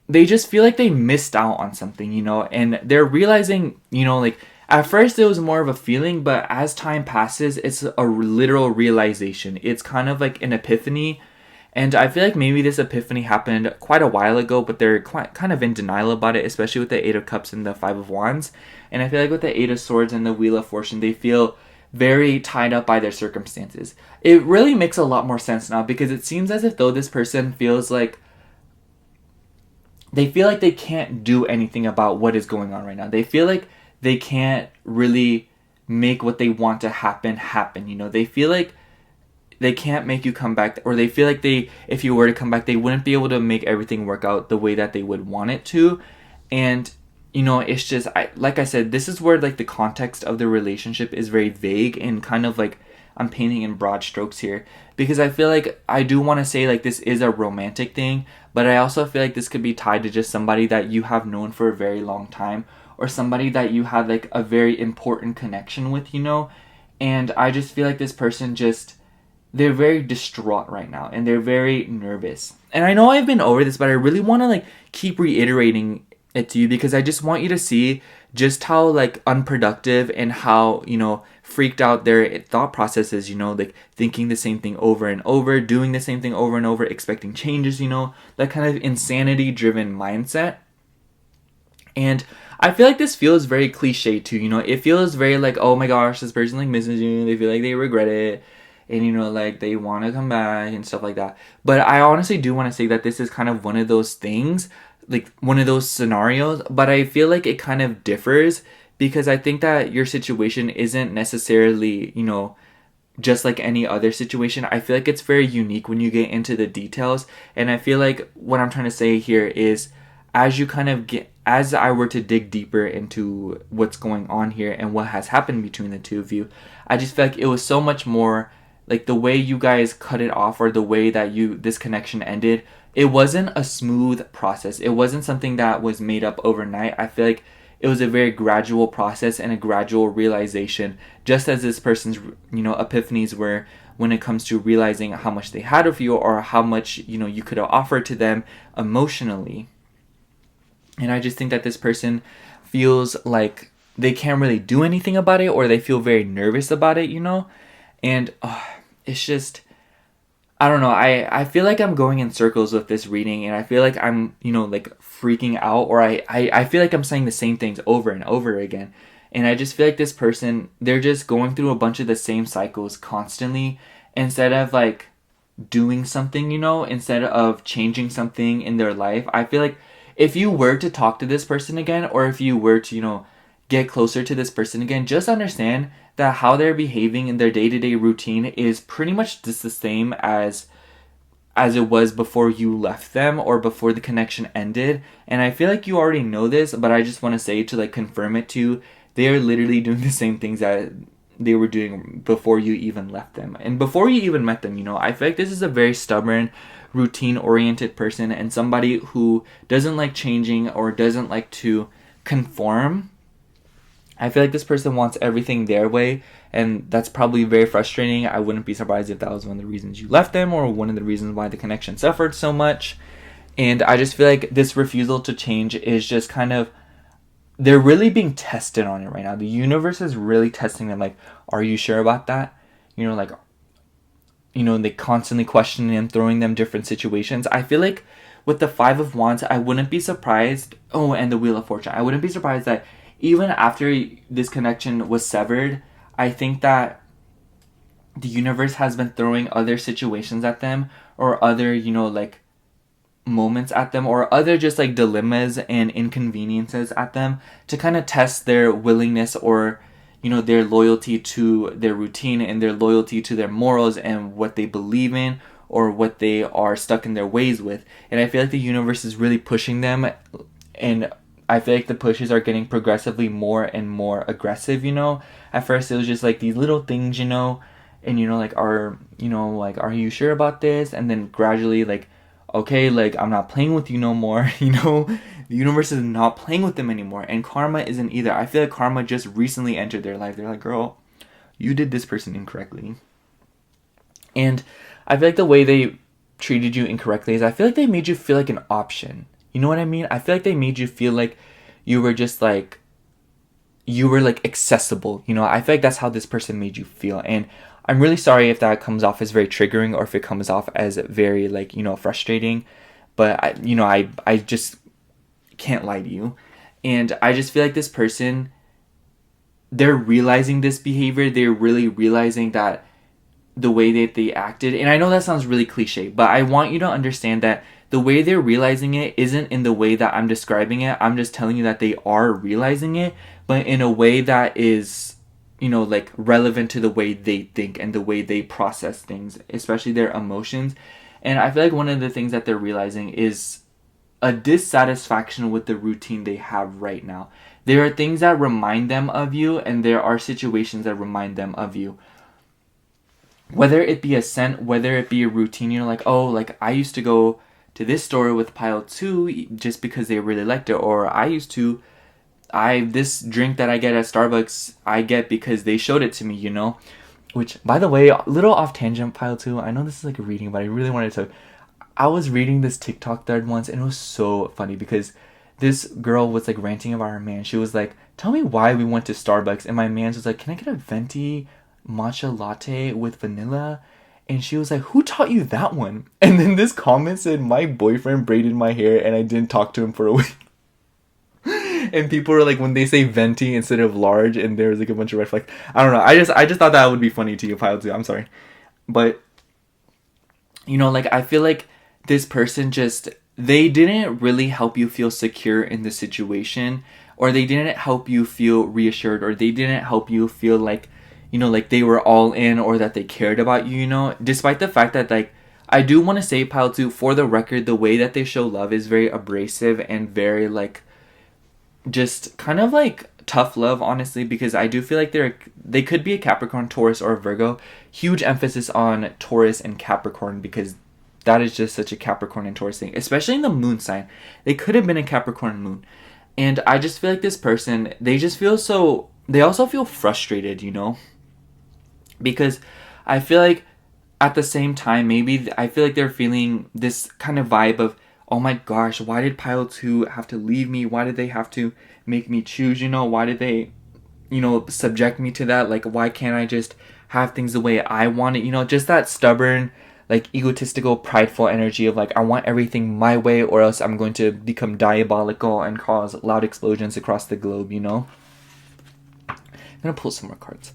Speaker 1: they just feel like they missed out on something, you know, and they're realizing, you know, like at first it was more of a feeling, but as time passes, it's a literal realization. It's kind of like an epiphany. And I feel like maybe this epiphany happened quite a while ago, but they're kind of in denial about it, especially with the 8 of Cups and the 5 of Wands. And I feel like with the 8 of Swords and the Wheel of Fortune, they feel very tied up by their circumstances. It really makes a lot more sense now, because it seems as if though this person feels like they feel like they can't do anything about what is going on right now. They feel like they can't really make what they want to happen, you know. They feel like they can't make you come back, or they feel like if you were to come back, they wouldn't be able to make everything work out the way that they would want it to. And you know, it's just, like I said, this is where like the context of the relationship is very vague, and kind of like I'm painting in broad strokes here, because I feel like I do want to say like this is a romantic thing, but I also feel like this could be tied to just somebody that you have known for a very long time, or somebody that you had like a very important connection with, you know. And I just feel like this person just, they're very distraught right now, and they're very nervous. And I know I've been over this, but I really want to like keep reiterating it to you, because I just want you to see just how like unproductive and how, you know, freaked out their thought process is, you know, like thinking the same thing over and over, doing the same thing over and over, expecting changes, you know, that kind of insanity driven mindset. And I feel like this feels very cliche too, you know. It feels very like, oh my gosh, this person like misses you, they feel like they regret it, and you know, like they want to come back and stuff like that. But I honestly do want to say that this is kind of one of those things, like one of those scenarios, but I feel like it kind of differs, because I think that your situation isn't necessarily, you know, just like any other situation. I feel like it's very unique when you get into the details. And I feel like what I'm trying to say here is, as you kind of get, as I were to dig deeper into what's going on here and what has happened between the two of you, I just feel like it was so much more like the way you guys cut it off, or the way that this connection ended. It wasn't a smooth process. It wasn't something that was made up overnight. I feel like it was a very gradual process and a gradual realization, just as this person's, you know, epiphanies were when it comes to realizing how much they had of you, or how much, you know, you could have offered to them emotionally. And I just think that this person feels like they can't really do anything about it, or they feel very nervous about it, you know? And it's just, I don't know. I feel like I'm going in circles with this reading, and I feel like I'm, you know, like freaking out, or I feel like I'm saying the same things over and over again. And I just feel like this person, they're just going through a bunch of the same cycles constantly, instead of like doing something, you know, instead of changing something in their life. I feel like if you were to talk to this person again, or if you were to, you know, get closer to this person again, just understand that how they're behaving in their day-to-day routine is pretty much just the same as it was before you left them, or before the connection ended. And I feel like you already know this, but I just want to say, to like confirm it too, they are literally doing the same things that they were doing before you even left them, and before you even met them, you know. I feel like this is a very stubborn, routine-oriented person, and somebody who doesn't like changing, or doesn't like to conform. I feel like this person wants everything their way, and that's probably very frustrating. I wouldn't be surprised if that was one of the reasons you left them, or one of the reasons why the connection suffered so much. And I just feel like this refusal to change is just kind of, they're really being tested on it right now. The universe is really testing them, like, are you sure about that? You know, like, you know, they constantly questioning them, throwing them different situations. I feel like with the 5 of Wands, I wouldn't be surprised, and the Wheel of Fortune, I wouldn't be surprised that even after this connection was severed, I think that the universe has been throwing other situations at them, or other, you know, like moments at them, or other just like dilemmas and inconveniences at them, to kind of test their willingness, or, you know, their loyalty to their routine, and their loyalty to their morals and what they believe in, or what they are stuck in their ways with. And I feel like the universe is really pushing them, and I feel like the pushes are getting progressively more and more aggressive, you know. At first it was just like these little things, you know, and, you know, like, are you sure about this? And then gradually, like, okay, like, I'm not playing with you no more, you know. The universe is not playing with them anymore, and karma isn't either. I feel like karma just recently entered their life. They're like, girl, you did this person incorrectly. And I feel like the way they treated you incorrectly is, I feel like they made you feel like an option. You know what I mean? I feel like they made you feel like you were just like, you were like accessible. You know, I feel like that's how this person made you feel. And I'm really sorry if that comes off as very triggering, or if it comes off as very, like, you know, frustrating. But I just can't lie to you. And I just feel like this person, they're realizing this behavior. They're really realizing that the way that they acted, and I know that sounds really cliche, but I want you to understand that the way they're realizing it isn't in the way that I'm describing it. I'm just telling you that they are realizing it, but in a way that is, you know, like, relevant to the way they think and the way they process things, especially their emotions. And I feel like one of the things that they're realizing is a dissatisfaction with the routine they have right now. There are things that remind them of you, and there are situations that remind them of you. Whether it be a scent, whether it be a routine, you know, like, oh, like, I used to go to this store with pile 2 just because they really liked it, or this drink that I get at Starbucks, I get because they showed it to me, you know. Which, by the way, a little off tangent, pile 2, I know this is like a reading, but I really wanted to. I was reading this TikTok thread once, and it was so funny because this girl was like ranting about her man. She was like, tell me why we went to Starbucks, and my man was like, can I get a venti matcha latte with vanilla? And she was like, who taught you that one? And then this comment said, my boyfriend braided my hair and I didn't talk to him for a week. And people are like, when they say venti instead of large, and there's like a bunch of red flags. I don't know. I just thought that would be funny to you, Pile 2. I'm sorry. But, you know, like, I feel like this person just, they didn't really help you feel secure in the situation, or they didn't help you feel reassured, or they didn't help you feel like, you know, like they were all in, or that they cared about you, you know, despite the fact that, like, I do want to say, Pile 2, for the record, the way that they show love is very abrasive and very, like, just kind of like tough love, honestly, because I do feel like they could be a Capricorn, Taurus, or a Virgo. Huge emphasis on Taurus and Capricorn, because that is just such a Capricorn and Taurus thing, especially in the moon sign. They could have been a Capricorn moon. And I just feel like this person, they also feel frustrated, you know, because I feel like at the same time, maybe I feel like they're feeling this kind of vibe of, oh my gosh, why did Pile 2 have to leave me? Why did they have to make me choose, you know? Why did they, you know, subject me to that? Like, why can't I just have things the way I want it? You know, just that stubborn, like, egotistical, prideful energy of, like, I want everything my way, or else I'm going to become diabolical and cause loud explosions across the globe, you know? I'm gonna pull some more cards.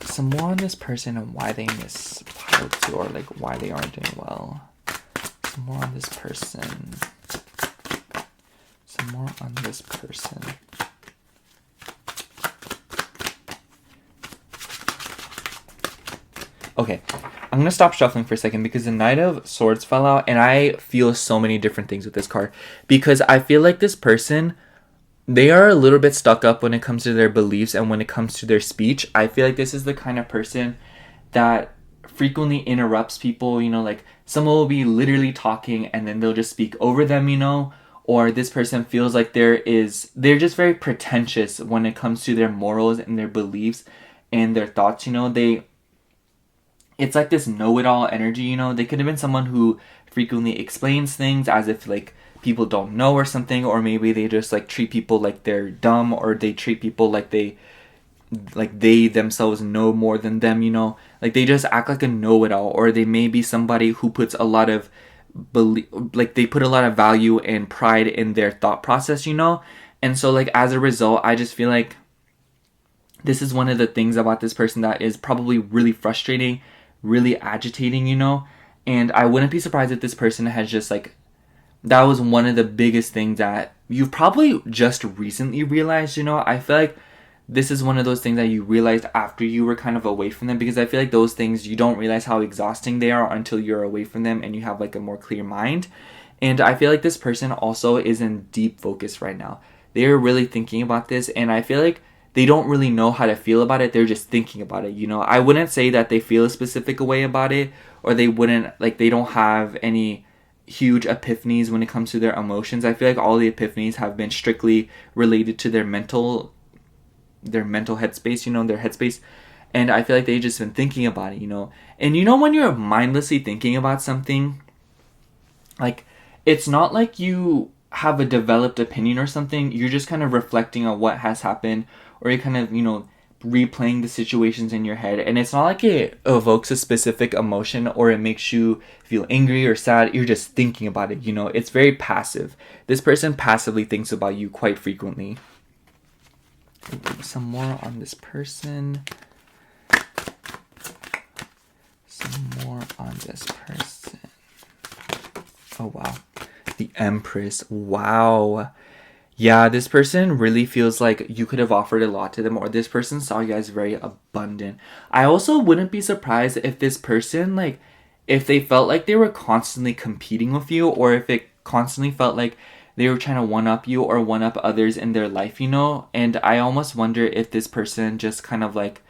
Speaker 1: Some more on this person and why they miss Pile 2, or, like, why they aren't doing well. Some more on this person. Some more on this person. Okay, I'm gonna stop shuffling for a second because the Knight of Swords fell out, and I feel so many different things with this card, because I feel like this person, they are a little bit stuck up when it comes to their beliefs and when it comes to their speech. I feel like this is the kind of person that frequently interrupts people, you know, like someone will be literally talking and then they'll just speak over them, you know, or this person feels like they're just very pretentious when it comes to their morals and their beliefs and their thoughts, you know. It's like this know-it-all energy, you know. They could have been someone who frequently explains things as if, like, people don't know or something, or maybe they just, like, treat people like they're dumb, or they treat people like they themselves know more than them, you know. Like, they just act like a know-it-all, or they may be somebody who puts a lot of they put a lot of value and pride in their thought process, you know. And so, like, as a result, I just feel like This is one of the things about this person that is probably really frustrating, really agitating, you know? And I wouldn't be surprised if this person has just like, that was one of the biggest things that you've probably just recently realized, you know? I feel like this is one of those things that you realized after you were kind of away from them, because I feel like those things, you don't realize how exhausting they are until you're away from them and you have like a more clear mind. And I feel like this person also is in deep focus right now. They're really thinking about this, and I feel like they don't really know how to feel about it. They're just thinking about it, you know? I wouldn't say that they feel a specific way about it, or they wouldn't, like, they don't have any huge epiphanies when it comes to their emotions. I feel like all the epiphanies have been strictly related to their mental headspace, you know, their headspace. And I feel like they've just been thinking about it, you know? And you know, when you're mindlessly thinking about something, like, it's not like you have a developed opinion or something. You're just kind of reflecting on what has happened, or you're kind of, you know, replaying the situations in your head. And it's not like it evokes a specific emotion or it makes you feel angry or sad. You're just thinking about it, you know? It's very passive. This person passively thinks about you quite frequently. Some more on this person. Some more on this person. Oh, wow. The Empress. Wow. Yeah, this person really feels like you could have offered a lot to them, or this person saw you as very abundant. I also wouldn't be surprised if this person, like, if they felt like they were constantly competing with you, or if it constantly felt like they were trying to one-up you or one-up others in their life, you know? And I almost wonder if this person just kind of like,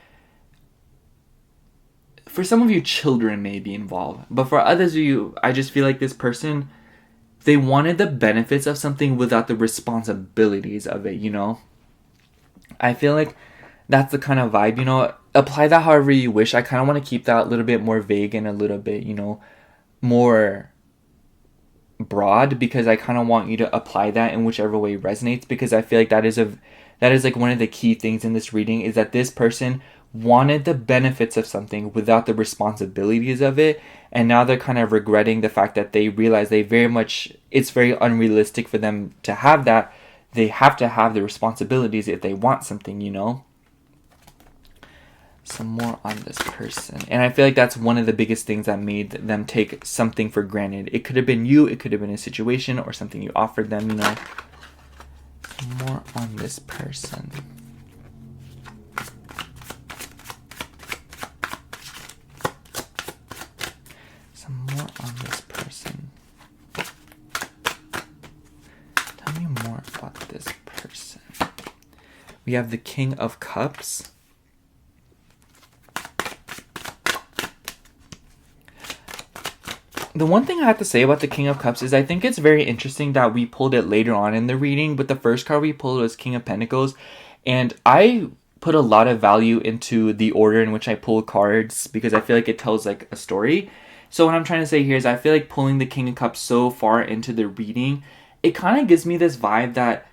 Speaker 1: for some of you, children may be involved. But for others of you, I just feel like this person, they wanted the benefits of something without the responsibilities of it, you know? I feel like that's the kind of vibe, you know? Apply that however you wish. I kind of want to keep that a little bit more vague and a little bit, you know, more broad, because I kind of want you to apply that in whichever way resonates, because I feel like that is like one of the key things in this reading, is that this person wanted the benefits of something without the responsibilities of it, and now they're kind of regretting the fact that they realize it's very unrealistic for them to have that. They have to have the responsibilities if they want something, you know? Some more on this person. And I feel like that's one of the biggest things that made them take something for granted. It could have been you, it could have been a situation or something you offered them, you know? Some more on this person. Some more on this person. Tell me more about this person. We have the King of Cups. The one thing I have to say about the King of Cups is I think it's very interesting that we pulled it later on in the reading, but the first card we pulled was King of Pentacles, and I put a lot of value into the order in which I pull cards because I feel like it tells like a story. So what I'm trying to say here is I feel like pulling the King of Cups so far into the reading, it kind of gives me this vibe that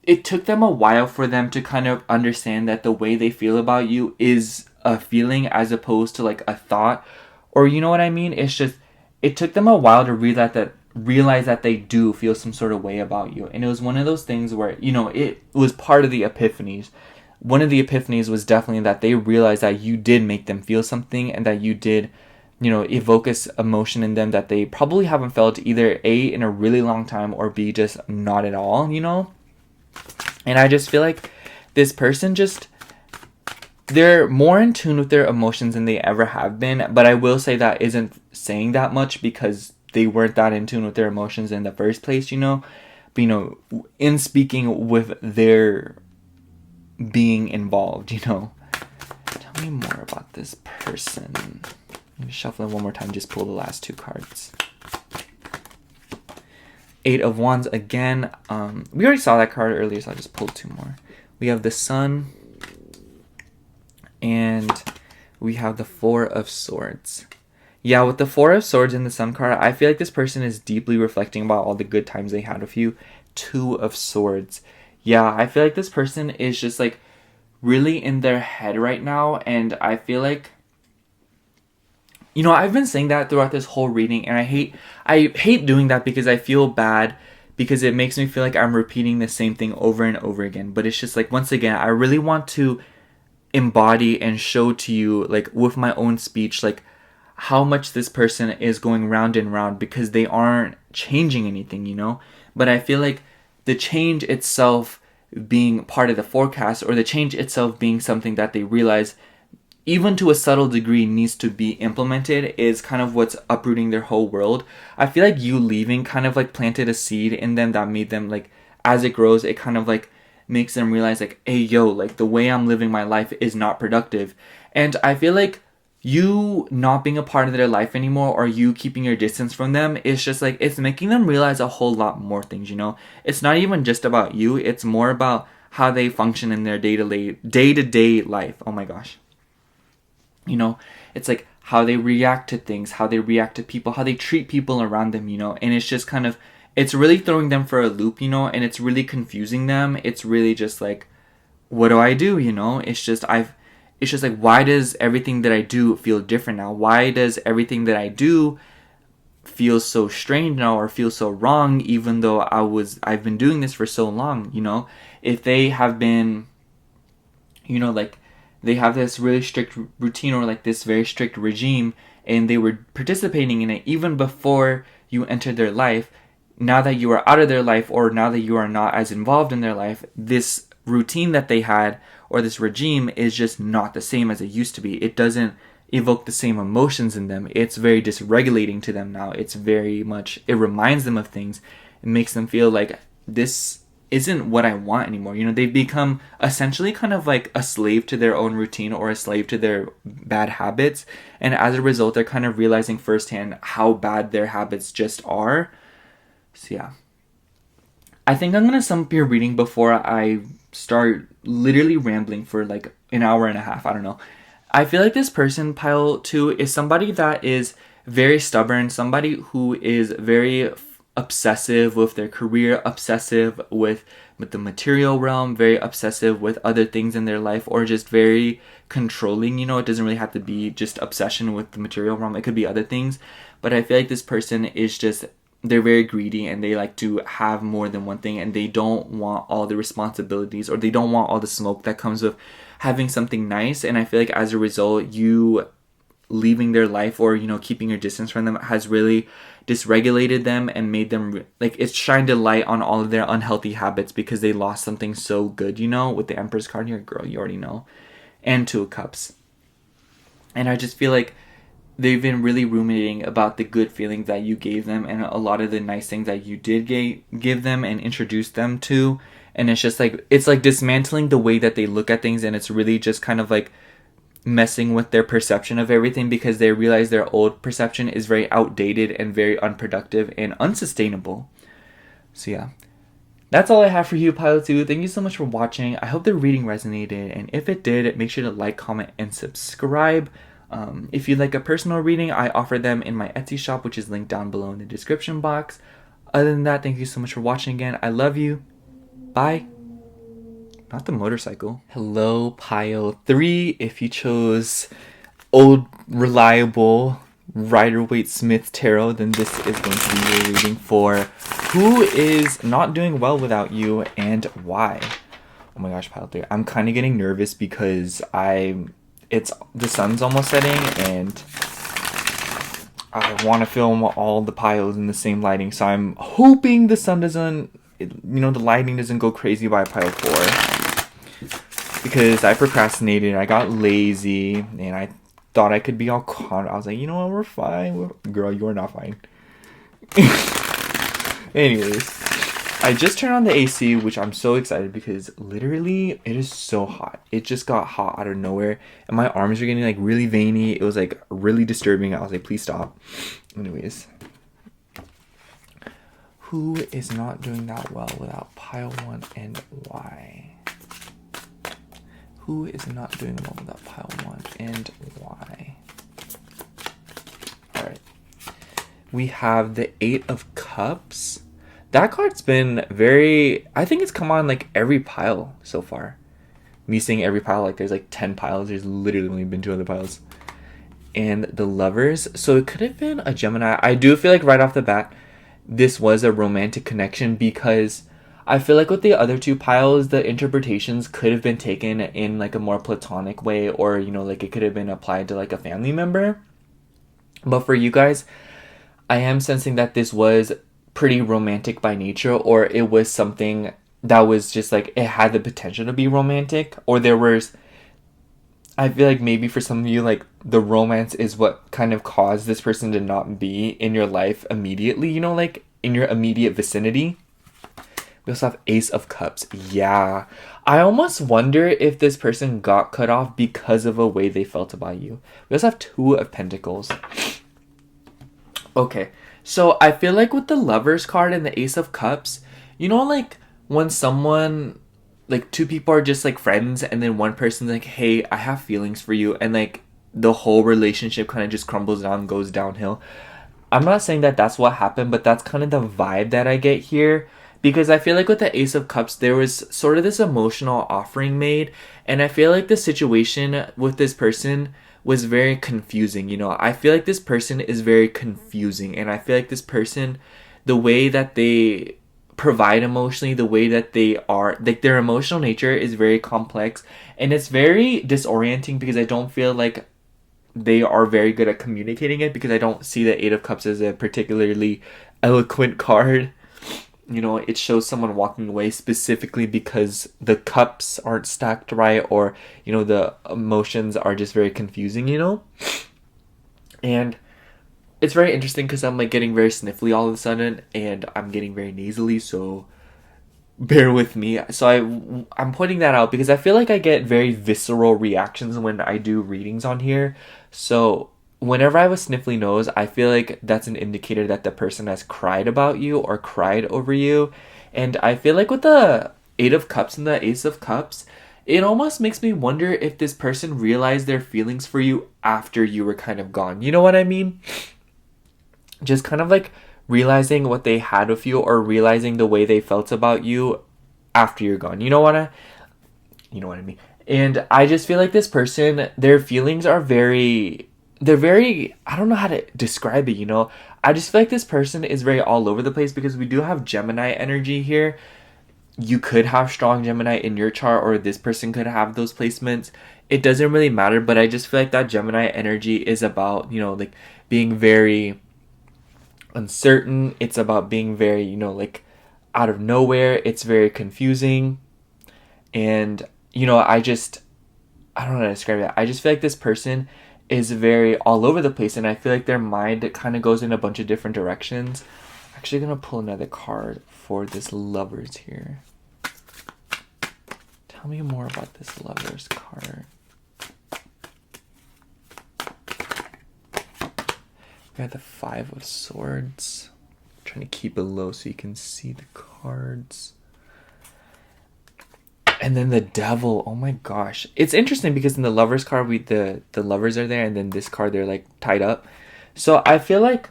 Speaker 1: it took them a while for them to kind of understand that the way they feel about you is a feeling as opposed to like a thought. Or you know what I mean? It's just, it took them a while to realize that they do feel some sort of way about you. And it was one of those things where, you know, it was part of the epiphanies. One of the epiphanies was definitely that they realized that you did make them feel something, and that you did, you know, evoke this emotion in them that they probably haven't felt either A, in a really long time, or B, just not at all, you know? And I just feel like this person just, they're more in tune with their emotions than they ever have been. But I will say that isn't saying that much, because they weren't that in tune with their emotions in the first place, you know? But, you know, in speaking with their being involved, you know? Tell me more about this person. Let me shuffle it one more time, just pull the last two cards. Eight of Wands again. We already saw that card earlier, so I'll just pull two more. We have the Sun, and we have the Four of Swords. Yeah, with the Four of Swords in the Sun card, I feel like this person is deeply reflecting about all the good times they had with you. Two of Swords. Yeah, I feel like this person is just like really in their head right now, and I feel like, you know, I've been saying that throughout this whole reading, and I hate doing that because I feel bad because it makes me feel like I'm repeating the same thing over and over again. But it's just like, once again, I really want to embody and show to you, like with my own speech, like how much this person is going round and round, because they aren't changing anything, you know? But I feel like the change itself being part of the forecast, or the change itself being something that they realize, even to a subtle degree, needs to be implemented, is kind of what's uprooting their whole world. I feel like you leaving kind of like planted a seed in them that made them, like, as it grows, it kind of like makes them realize, like, hey, yo, like the way I'm living my life is not productive. And I feel like you not being a part of their life anymore, or you keeping your distance from them, is just like, it's making them realize a whole lot more things, you know? It's not even just about you, it's more about how they function in their day-to-day life. Oh my gosh. You know, it's like how they react to things, how they react to people, how they treat people around them, you know? And it's just kind of, it's really throwing them for a loop, you know? And it's really confusing them. It's really just like, what do I do, you know? It's just like, why does everything that I do feel different now? Why does everything that I do feel so strange now, or feel so wrong, even though I've been doing this for so long, you know? If they have been, you know, like, they have this really strict routine, or like this very strict regime, and they were participating in it even before you entered their life. Now that you are out of their life, or now that you are not as involved in their life, this routine that they had, or this regime, is just not the same as it used to be. It doesn't evoke the same emotions in them. It's very dysregulating to them now. It's very much, it reminds them of things. It makes them feel like this isn't what I want anymore. You know, they've become essentially kind of like a slave to their own routine, or a slave to their bad habits. And as a result, they're kind of realizing firsthand how bad their habits just are. So yeah. I think I'm going to sum up your reading before I start literally rambling for like an hour and a half. I don't know. I feel like this person, pile 2, is somebody that is very stubborn, somebody who is very obsessive with their career, obsessive with the material realm, very obsessive with other things in their life, or just very controlling, you know? It doesn't really have to be just obsession with the material realm. It could be other things. But I feel like this person is just, they're very greedy, and they like to have more than one thing, and they don't want all the responsibilities, or they don't want all the smoke that comes with having something nice. And I feel like as a result, you leaving their life, or, you know, keeping your distance from them, has really dysregulated them and made them, like, it's shined a light on all of their unhealthy habits, because they lost something so good, you know, with the Empress card here. Girl, you already know. And 2 of Cups. And I just feel like they've been really ruminating about the good feelings that you gave them, and a lot of the nice things that you did give them and introduce them to. And it's just like, it's like dismantling the way that they look at things, and it's really just kind of like messing with their perception of everything, because they realize their old perception is very outdated and very unproductive and unsustainable. So yeah, that's all I have for you, pile 2. Thank you so much for watching. I hope the reading resonated, and if it did, make sure to like, comment, and subscribe. If you'd like a personal reading, I offer them in my Etsy shop, which is linked down below in the description box. Other than that, thank you so much for watching again. I love you. Bye. Not the motorcycle. Hello, pile 3. If you chose old, reliable Rider-Waite-Smith Tarot, then this is going to be your reading for who is not doing well without you, and why. Oh my gosh, pile 3. I'm kind of getting nervous because the sun's almost setting, and I want to film all the piles in the same lighting, so I'm hoping the sun doesn't, you know, the lighting doesn't go crazy by pile 4, because I procrastinated, I got lazy, and I thought I could be all calm. I was like, you know what, we're fine. Girl, you're not fine. Anyways, I just turned on the AC, which I'm so excited, because literally it is so hot. It just got hot out of nowhere, and my arms are getting like really veiny. It was like really disturbing. I was like, please stop. Anyways, who is not doing that well without pile 1, and why? Who is not doing well without pile 1, and why? Alright. We have the 8 of Cups. That card's been very, I think it's come on like every pile so far. Me saying every pile, like there's like 10 piles. There's literally only been 2 other piles. And the Lovers. So it could have been a Gemini. I do feel like right off the bat, this was a romantic connection, because I feel like with the other two piles, the interpretations could have been taken in like a more platonic way, or, you know, like it could have been applied to like a family member. But for you guys, I am sensing that this was pretty romantic by nature, or it was something that was just like, it had the potential to be romantic, or there was, I feel like maybe for some of you, like the romance is what kind of caused this person to not be in your life immediately, you know, like in your immediate vicinity. We also have Ace of Cups. Yeah. I almost wonder if this person got cut off because of a way they felt about you. We also have Two of Pentacles. Okay. So I feel like with the Lovers card and the Ace of Cups, you know, like when someone, like two people are just like friends, and then one person's like, hey, I have feelings for you, and like the whole relationship kind of just crumbles down, goes downhill. I'm not saying that that's what happened, but that's kind of the vibe that I get here. Because I feel like with the Ace of Cups, there was sort of this emotional offering made. And I feel like the situation with this person was very confusing. You know, I feel like this person is very confusing. And I feel like this person, the way that they provide emotionally, the way that they are, like their emotional nature is very complex. And it's very disorienting, because I don't feel like they are very good at communicating it, because I don't see the Eight of Cups as a particularly eloquent card. You know, it shows someone walking away specifically because the cups aren't stacked right, or, you know, the emotions are just very confusing, you know? And it's very interesting because I'm like getting very sniffly all of a sudden, and I'm getting very nasally, so bear with me. So I'm pointing that out because I feel like I get very visceral reactions when I do readings on here. So whenever I have a sniffly nose, I feel like that's an indicator that the person has cried about you or cried over you. And I feel like with the Eight of Cups and the Ace of Cups, it almost makes me wonder if this person realized their feelings for you after you were kind of gone. You know what I mean? Just kind of like realizing what they had with you, or realizing the way they felt about you after you're gone. You know what I mean? And I just feel like this person, their feelings are they're very, I don't know how to describe it, you know? I just feel like this person is very all over the place, because we do have Gemini energy here. You could have strong Gemini in your chart, or this person could have those placements. It doesn't really matter, but I just feel like that Gemini energy is about, you know, like being very uncertain. It's about being very, you know, like out of nowhere. It's very confusing. And, you know, I don't know how to describe it. I just feel like this person is very all over the place, and I feel like their mind kind of goes in a bunch of different directions. I'm actually gonna pull another card for this Lovers here. Tell me more about this Lovers card. We got the Five of Swords. I'm trying to keep it low so you can see the cards. And then the Devil. Oh my gosh. It's interesting because in the Lovers card, the lovers are there, and then this card, they're like tied up. So I feel like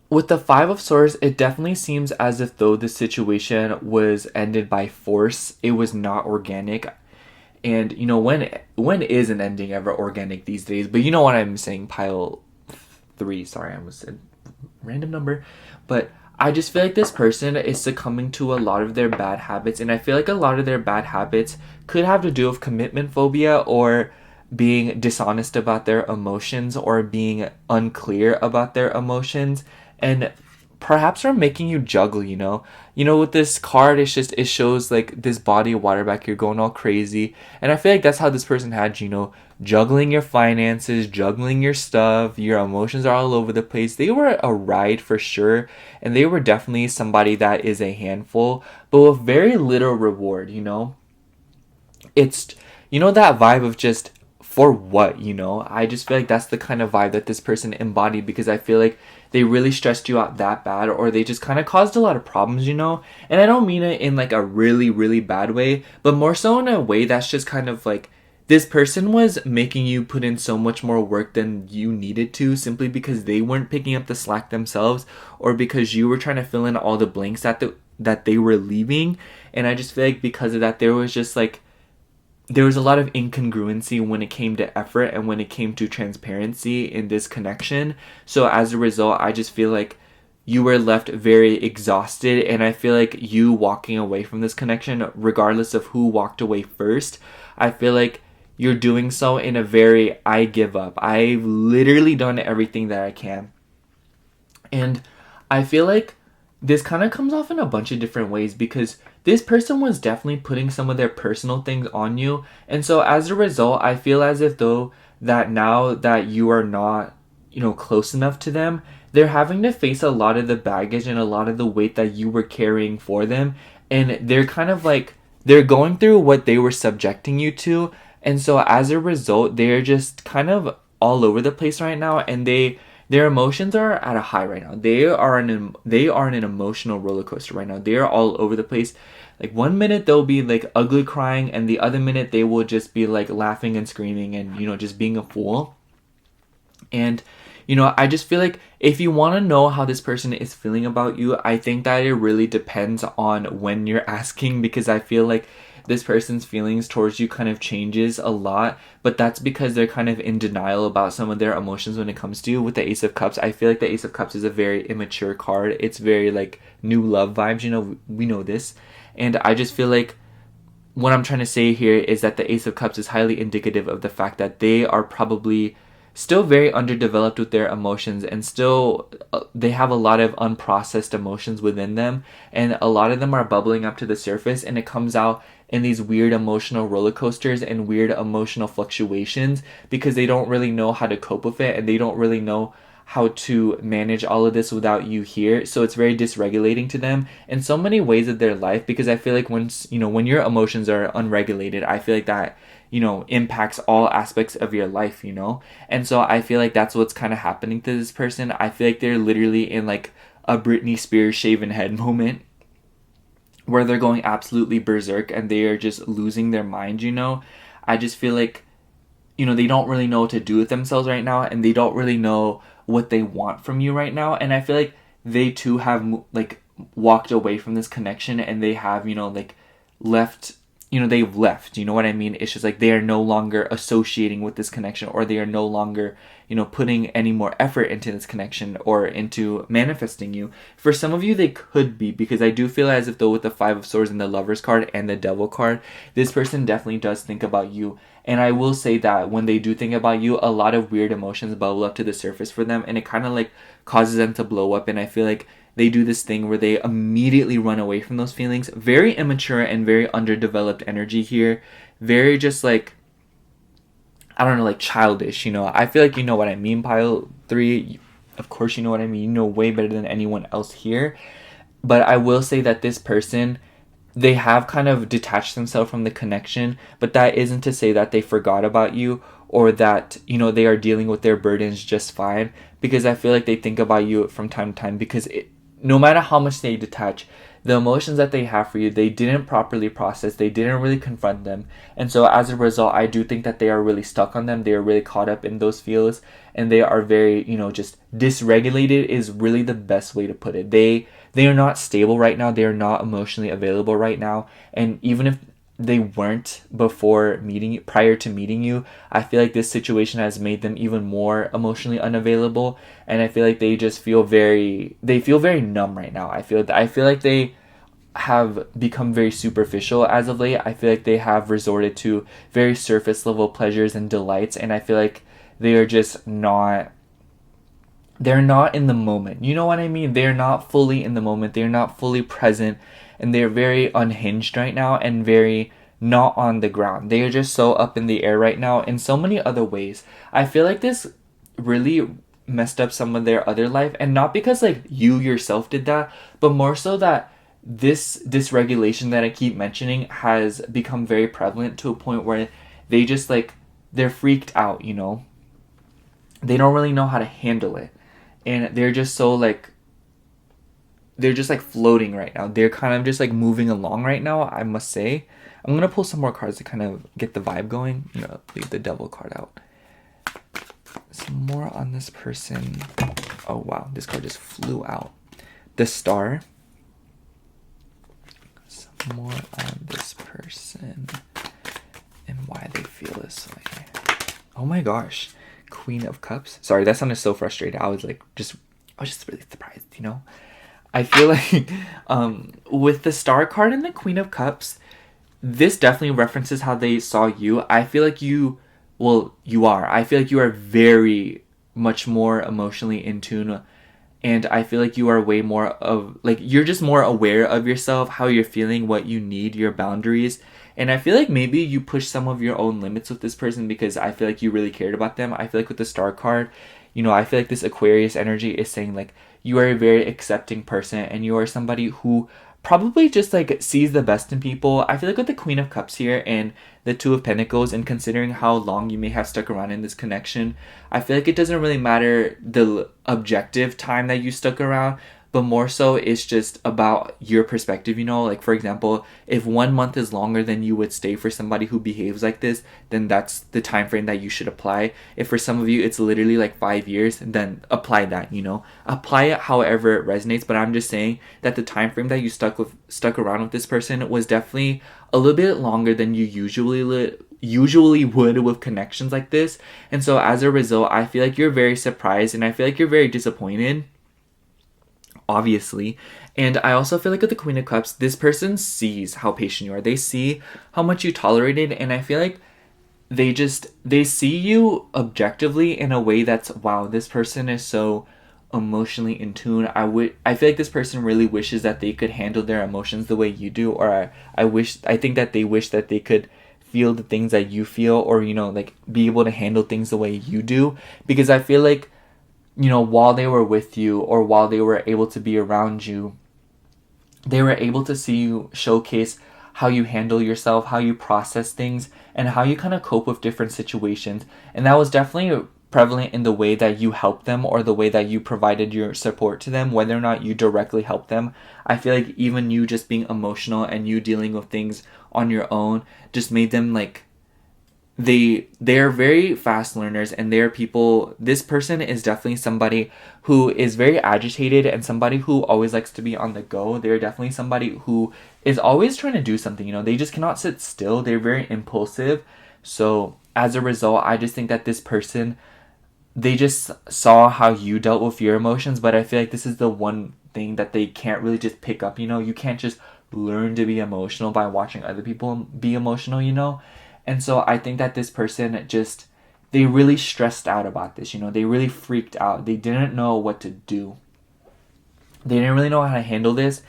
Speaker 1: with the Five of Swords, it definitely seems as if though the situation was ended by force. It was not organic. And, you know, when is an ending ever organic these days? But you know what I'm saying, pile 3. Sorry, I almost said random number. But I just feel like this person is succumbing to a lot of their bad habits. And I feel like a lot of their bad habits could have to do with commitment phobia, or being dishonest about their emotions, or being unclear about their emotions. And perhaps are making you juggle, you know? You know, with this card, it shows like this body of water back here going all crazy. And I feel like that's how this person had, you know, juggling your finances, juggling your stuff, your emotions are all over the place. They were a ride for sure. And they were definitely somebody that is a handful, but with very little reward, you know? It's, you know, that vibe of just, for what, you know? I just feel like that's the kind of vibe that this person embodied, because I feel like they really stressed you out that bad, or they just kind of caused a lot of problems, you know? And I don't mean it in like a really, really bad way, but more so in a way that's just kind of like, this person was making you put in so much more work than you needed to, simply because they weren't picking up the slack themselves, or because you were trying to fill in all the blanks that they were leaving. And I just feel like because of that, there was just like there was a lot of incongruency when it came to effort and when it came to transparency in this connection. So as a result, I just feel like you were left very exhausted, and I feel like you walking away from this connection, regardless of who walked away first, I feel like you're doing so in a very, I give up. I've literally done everything that I can. And I feel like this kind of comes off in a bunch of different ways, because this person was definitely putting some of their personal things on you. And so as a result, I feel as if though that now that you are not, close enough to them, they're having to face a lot of the baggage and a lot of the weight that you were carrying for them. And they're kind of like, they're going through what they were subjecting you to. And so as a result, they're just kind of all over the place right now, and their emotions are at a high right now. They are in an emotional roller coaster right now. They are all over the place. Like one minute they'll be like ugly crying, and the other minute they will just be like laughing and screaming and just being a fool. And I just feel like if you want to know how this person is feeling about you, I think that it really depends on when you're asking, because I feel like this person's feelings towards you kind of changes a lot, but that's because they're kind of in denial about some of their emotions when it comes to you. With the Ace of Cups, I feel like the Ace of Cups is a very immature card. It's very like new love vibes, we know this. And I just feel like what I'm trying to say here is that the Ace of Cups is highly indicative of the fact that they are probably still very underdeveloped with their emotions, and still they have a lot of unprocessed emotions within them, and a lot of them are bubbling up to the surface, and it comes out in these weird emotional roller coasters and weird emotional fluctuations, because they don't really know how to cope with it, and they don't really know how to manage all of this without you here. So it's very dysregulating to them in so many ways of their life, because I feel like when your emotions are unregulated, I feel like that impacts all aspects of your life, and so I feel like that's what's kind of happening to this person. I feel like they're literally in like a Britney Spears shaven head moment, where they're going absolutely berserk and they are just losing their mind. I just feel like they don't really know what to do with themselves right now, and they don't really know what they want from you right now. And I feel like they too have like walked away from this connection, and they have left, they've left, you know what I mean? It's just like they are no longer associating with this connection, or they are no longer putting any more effort into this connection or into manifesting you. For some of you, they could be, because I do feel as if though with the Five of Swords and the Lovers card and the Devil card, this person definitely does think about you. And I will say that when they do think about you, a lot of weird emotions bubble up to the surface for them, and it kind of like causes them to blow up. And I feel like they do this thing where they immediately run away from those feelings. Very immature and very underdeveloped energy here. Very just like, I don't know, like childish, I feel like you know what I mean, pile 3. Of course you know what I mean. You know way better than anyone else here. But I will say that this person, they have kind of detached themselves from the connection, but that isn't to say that they forgot about you, or that, they are dealing with their burdens just fine, because I feel like they think about you from time to time, because no matter how much they detach, the emotions that they have for you, they didn't properly process, they didn't really confront them. And so as a result, I do think that they are really stuck on them. They are really caught up in those feels, and they are very, just dysregulated is really the best way to put it. They are not stable right now. They are not emotionally available right now. And even if they weren't prior to meeting you, I feel like this situation has made them even more emotionally unavailable. And I feel like they just feel very numb right now. I feel like they have become very superficial as of late. I feel like they have resorted to very surface level pleasures and delights. And I feel like they are just they're not in the moment. You know what I mean? They're not fully in the moment. They're not fully present. And they're very unhinged right now, and very not on the ground. They are just so up in the air right now in so many other ways. I feel like this really messed up some of their other life. And not because like you yourself did that, but more so that this dysregulation that I keep mentioning has become very prevalent to a point where they just like, they're freaked out, They don't really know how to handle it. And they're just so like, they're just like floating right now. They're kind of just like moving along right now, I must say. I'm going to pull some more cards to kind of get the vibe going. Leave the Devil card out. Some more on this person. Oh wow, this card just flew out. The Star. Some more on this person. And why they feel this way. Oh my gosh. Queen of Cups. Sorry, that sounded so frustrated. I was just really surprised, you know? I feel like with the Star card and the Queen of Cups, this definitely references how they saw you. I feel like you are. I feel like you are very much more emotionally in tune. And I feel like you are way more of, like, you're just more aware of yourself, how you're feeling, what you need, your boundaries. And I feel like maybe you push some of your own limits with this person because I feel like you really cared about them. I feel like with the Star card, you know, I feel like this Aquarius energy is saying, like, you are a very accepting person and you are somebody who probably just, like, sees the best in people. I feel like with the Queen of Cups here and the Two of Pentacles, and considering how long you may have stuck around in this connection, I feel like it doesn't really matter the objective time that you stuck around, but more so it's just about your perspective, you know? Like, for example, if 1 month is longer than you would stay for somebody who behaves like this, then that's the time frame that you should apply. If for some of you it's literally like 5 years, then apply that, you know? Apply it however it resonates, but I'm just saying that the time frame that you stuck around with this person was definitely a little bit longer than you usually would with connections like this. And so as a result, I feel like you're very surprised and I feel like you're very disappointed, obviously. And I also feel like with the Queen of Cups, this person sees how patient you are. They see how much you tolerated, and I feel like they see you objectively in a way that's, wow, this person is so emotionally in tune. I feel like this person really wishes that they could handle their emotions the way you do, or I think that they wish that they could feel the things that you feel, or, you know, like, be able to handle things the way you do. Because I feel like, you know, while they were with you or while they were able to be around you, they were able to see you showcase how you handle yourself, how you process things, and how you kind of cope with different situations. And that was definitely prevalent in the way that you helped them or the way that you provided your support to them, whether or not you directly helped them. I feel like even you just being emotional and you dealing with things on your own just made them, like, they're very fast learners, and they're people. This person is definitely somebody who is very agitated and somebody who always likes to be on the go. They're definitely somebody who is always trying to do something, you know. They just cannot sit still. They're very impulsive. So as a result, I just think that this person, they just saw how you dealt with your emotions, but I feel like this is the one thing that they can't really just pick up, you know. You can't just learn to be emotional by watching other people be emotional, you know. And so I think that this person just, they really stressed out about this, you know. They really freaked out. They didn't know what to do. They didn't really know how to handle this,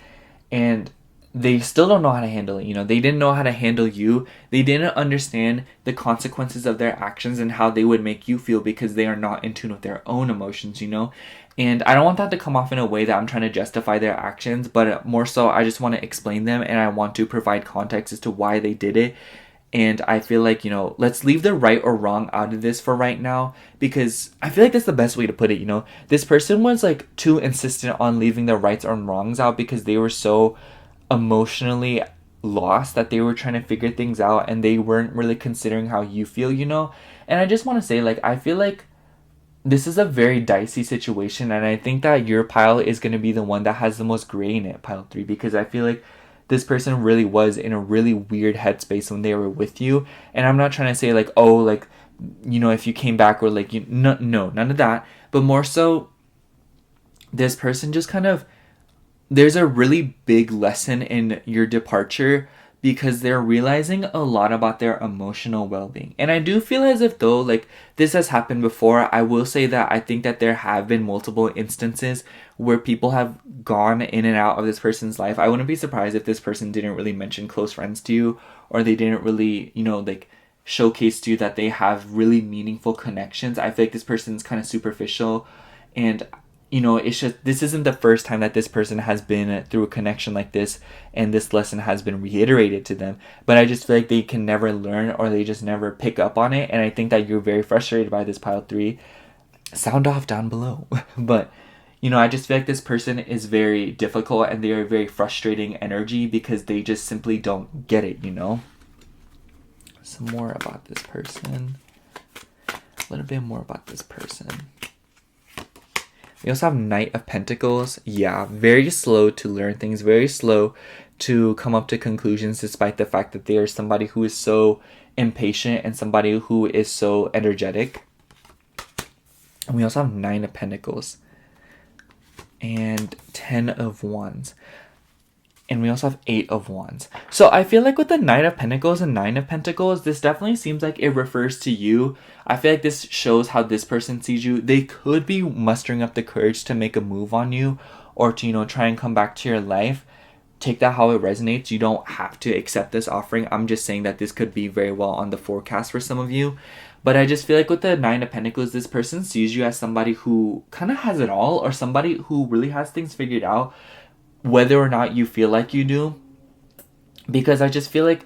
Speaker 1: and they still don't know how to handle it, you know. They didn't know how to handle you. They didn't understand the consequences of their actions and how they would make you feel because they are not in tune with their own emotions, you know. And I don't want that to come off in a way that I'm trying to justify their actions, but more so I just want to explain them, and I want to provide context as to why they did it. And I feel like, you know, let's leave the right or wrong out of this for right now, because I feel like that's the best way to put it, you know. This person was, like, too insistent on leaving the rights or wrongs out because they were so emotionally lost that they were trying to figure things out and they weren't really considering how you feel, you know. And I just want to say, like, I feel like this is a very dicey situation, and I think that your pile is going to be the one that has the most gray in it, pile 3, because I feel like this person really was in a really weird headspace when they were with you. And I'm not trying to say, like, oh, like, you know, if you came back, or, like, no, none of that. But more so, this person just kind of, there's a really big lesson in your departure because they're realizing a lot about their emotional well-being. And I do feel as if, though, like, this has happened before. I will say that I think that there have been multiple instances where people have gone in and out of this person's life. I wouldn't be surprised if this person didn't really mention close friends to you, or they didn't really, you know, like, showcase to you that they have really meaningful connections. I feel like this person's kind of superficial, and, you know, it's just, this isn't the first time that this person has been through a connection like this, and this lesson has been reiterated to them. But I just feel like they can never learn, or they just never pick up on it. And I think that you're very frustrated by this, pile 3. Sound off down below. But, you know, I just feel like this person is very difficult, and they are very frustrating energy because they just simply don't get it, you know. Some more about this person. A little bit more about this person. We also have Knight of Pentacles. Yeah, very slow to learn things, very slow to come up to conclusions, despite the fact that they are somebody who is so impatient and somebody who is so energetic. And we also have 9 of Pentacles and 10 of Wands. And we also have 8 of Wands. So I feel like with the 9 of Pentacles and 9 of Pentacles, this definitely seems like it refers to you. I feel like this shows how this person sees you. They could be mustering up the courage to make a move on you, or to, you know, try and come back to your life. Take that how it resonates. You don't have to accept this offering. I'm just saying that this could be very well on the forecast for some of you. But I just feel like with the 9 of Pentacles, this person sees you as somebody who kind of has it all, or somebody who really has things figured out, whether or not you feel like you do. Because I just feel like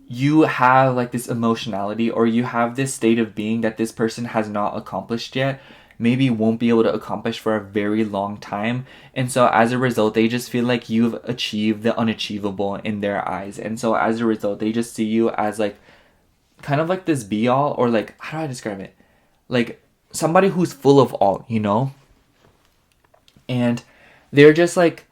Speaker 1: you have like this emotionality, or you have this state of being that this person has not accomplished yet, maybe won't be able to accomplish for a very long time. And so as a result, they just feel like you've achieved the unachievable in their eyes. And so as a result, they just see you as like kind of like this be all, or like, how do I describe it? Like somebody who's full of all, you know? And they're just like,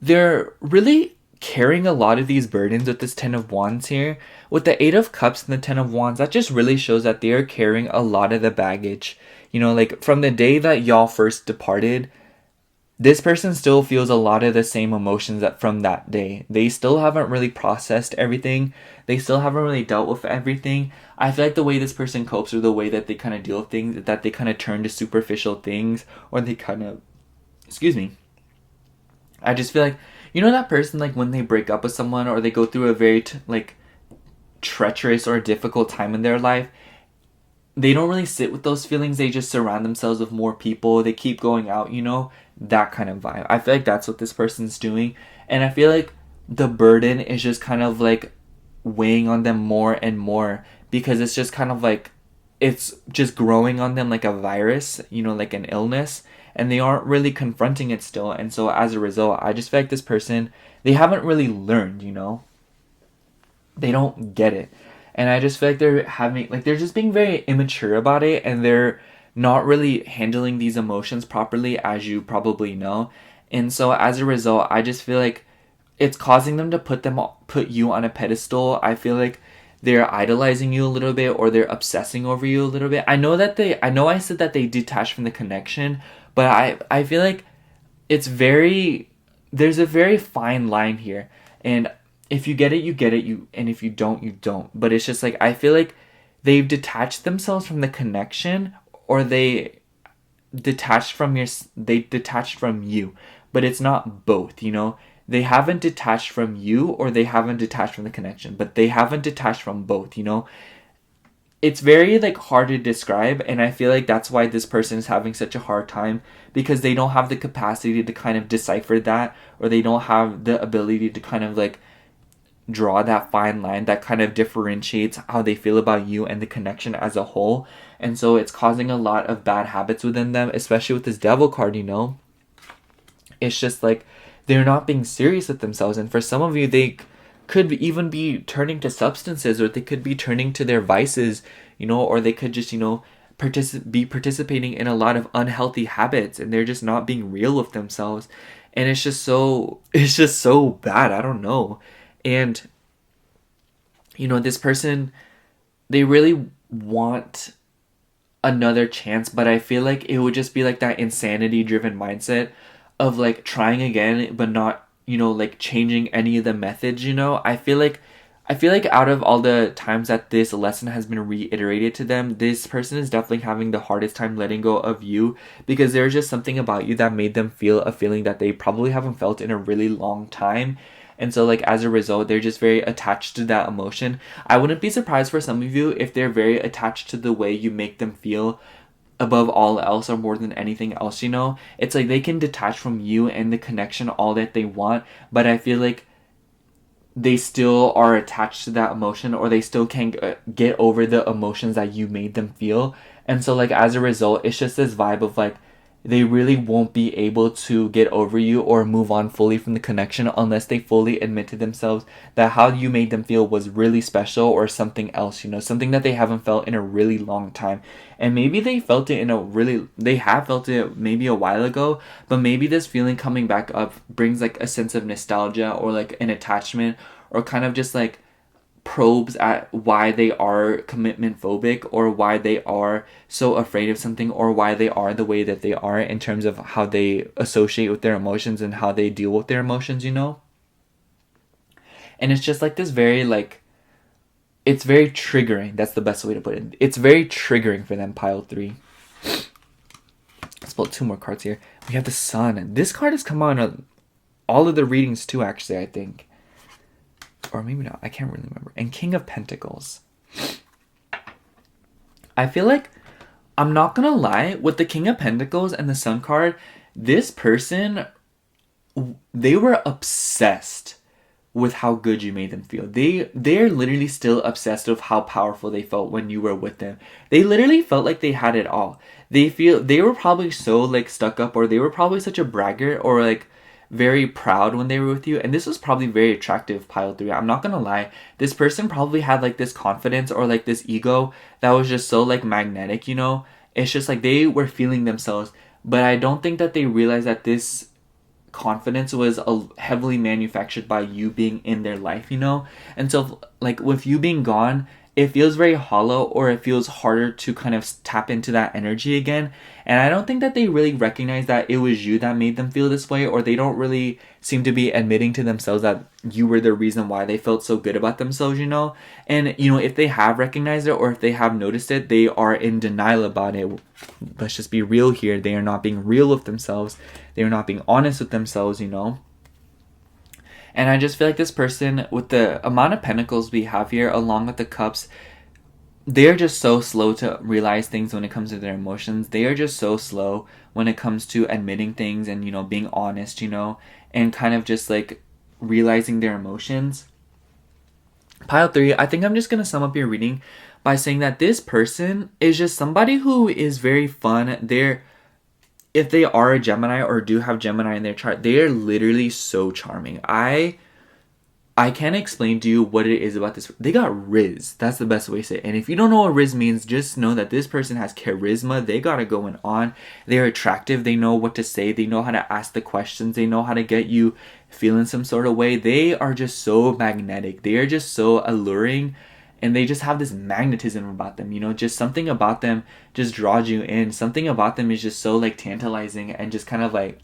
Speaker 1: they're really carrying a lot of these burdens with this 10 of Wands here. With the 8 of Cups and the 10 of Wands, that just really shows that they are carrying a lot of the baggage. You know, like from the day that y'all first departed, this person still feels a lot of the same emotions that from that day. They still haven't really processed everything. They still haven't really dealt with everything. I feel like the way this person copes, or the way that they kind of deal with things, is that they kind of turn to superficial things, or they kind of, I just feel like, you know, that person, like when they break up with someone, or they go through a very like treacherous or difficult time in their life, they don't really sit with those feelings. They just surround themselves with more people. They keep going out, you know, that kind of vibe. I feel like that's what this person's doing. And I feel like the burden is just kind of like weighing on them more and more, because it's just kind of like, it's just growing on them like a virus, you know, like an illness. And they aren't really confronting it still. And so as a result, I just feel like this person, they haven't really learned, you know? They don't get it. And I just feel like they're just being very immature about it. And they're not really handling these emotions properly, as you probably know. And so as a result, I just feel like it's causing them to put you on a pedestal. I feel like they're idolizing you a little bit, or they're obsessing over you a little bit. I know I said that they detach from the connection, but I feel like there's a very fine line here. And if you get it, you get it. And if you don't, you don't. But it's just like, I feel like they've detached themselves from the connection, or they detached from you. But it's not both, you know? They haven't detached from you, or they haven't detached from the connection. But they haven't detached from both, you know? It's very like hard to describe, and I feel like that's why this person is having such a hard time, because they don't have the capacity to kind of decipher that, or they don't have the ability to kind of like draw that fine line that kind of differentiates how they feel about you and the connection as a whole. And so it's causing a lot of bad habits within them, especially with this Devil card, you know? It's just like they're not being serious with themselves, and for some of you, they could even be turning to substances, or they could be turning to their vices, you know, or they could just, you know, be participating in a lot of unhealthy habits, and they're just not being real with themselves. And it's just so bad. I don't know. And, you know, this person, they really want another chance, but I feel like it would just be like that insanity driven mindset of like trying again, but not, you know, like changing any of the methods, you know? I feel like out of all the times that this lesson has been reiterated to them, this person is definitely having the hardest time letting go of you, because there's just something about you that made them feel a feeling that they probably haven't felt in a really long time. And so like as a result, they're just very attached to that emotion. I wouldn't be surprised for some of you if they're very attached to the way you make them feel above all else, or more than anything else, you know? It's like they can detach from you and the connection all that they want, but I feel like they still are attached to that emotion, or they still can't get over the emotions that you made them feel. And so like as a result, it's just this vibe of like they really won't be able to get over you or move on fully from the connection unless they fully admit to themselves that how you made them feel was really special, or something else, you know, something that they haven't felt in a really long time. And maybe they have felt it maybe a while ago, but maybe this feeling coming back up brings like a sense of nostalgia, or like an attachment, or kind of just like probes at why they are commitment phobic, or why they are so afraid of something, or why they are the way that they are in terms of how they associate with their emotions and how they deal with their emotions, you know? And it's just like this very like, it's very triggering. That's the best way to put it. It's very triggering for them, pile 3. Let's pull 2 more cards here. We have the Sun. This card has come on all of the readings too, actually, I think. Or maybe not. I can't really remember. And King of Pentacles. I feel like, I'm not gonna lie, with the King of Pentacles and the Sun card, this person, they were obsessed with how good you made them feel. They're literally still obsessed with how powerful they felt when you were with them. They literally felt like they had it all. They were probably so like stuck up, or they were probably such a braggart, or like very proud when they were with you. And this was probably very attractive, pile 3. I'm not gonna lie. This person probably had like this confidence or like this ego that was just so like magnetic, you know? It's just like they were feeling themselves. But I don't think that they realized that this confidence was heavily manufactured by you being in their life, you know? And so like with you being gone, it feels very hollow, or it feels harder to kind of tap into that energy again. And I don't think that they really recognize that it was you that made them feel this way, or they don't really seem to be admitting to themselves that you were the reason why they felt so good about themselves, you know? And, you know, if they have recognized it, or if they have noticed it, they are in denial about it. Let's just be real here. They are not being real with themselves. They are not being honest with themselves, you know? And I just feel like this person, with the amount of pentacles we have here, along with the cups, they're just so slow to realize things when it comes to their emotions. They are just so slow when it comes to admitting things and, you know, being honest, you know, and kind of just like realizing their emotions. Pile 3, I think I'm just going to sum up your reading by saying that this person is just somebody who is very fun. If they are a Gemini or do have Gemini in their chart, they are literally so charming. I can't explain to you what it is about this. They got Riz. That's the best way to say it. And if you don't know what Riz means, just know that this person has charisma. They got it going on. They're attractive. They know what to say. They know how to ask the questions. They know how to get you feeling some sort of way. They are just so magnetic. They are just so alluring. And they just have this magnetism about them, you know, just something about them just draws you in. Something about them is just so like tantalizing and just kind of like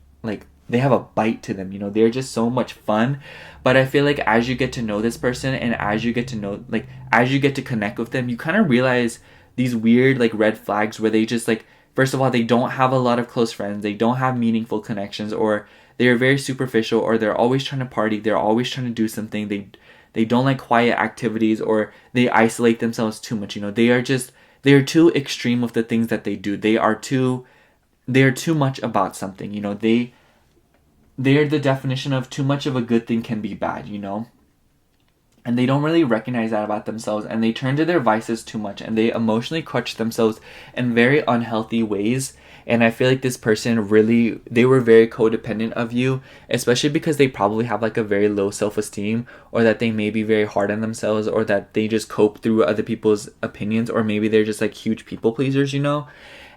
Speaker 1: they have a bite to them, you know. They're just so much fun. But I feel like as you get to know this person, and as you get to know, like as you get to connect with them, you kind of realize these weird like red flags where they just like, first of all, they don't have a lot of close friends. They don't have meaningful connections, or they're very superficial, or they're always trying to party. They're always trying to do something. They don't like quiet activities, or they isolate themselves too much. You know, they're too extreme with the things that they do. They're too much about something. You know, they're the definition of too much of a good thing can be bad, you know? And they don't really recognize that about themselves, and they turn to their vices too much, and they emotionally crush themselves in very unhealthy ways. And I feel like this person really, they were very codependent of you, especially because they probably have like a very low self-esteem, or that they may be very hard on themselves, or that they just cope through other people's opinions, or maybe they're just like huge people pleasers, you know?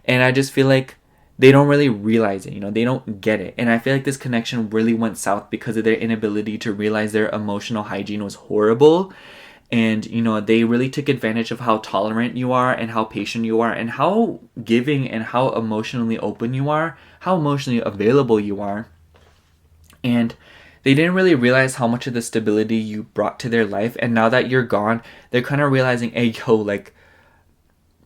Speaker 1: And I just feel like they don't really realize it, you know, they don't get it. And I feel like this connection really went south because of their inability to realize their emotional hygiene was horrible. And, you know, they really took advantage of how tolerant you are, and how patient you are, and how giving and how emotionally open you are, how emotionally available you are. And they didn't really realize how much of the stability you brought to their life. And now that you're gone, they're kind of realizing, hey, yo, like,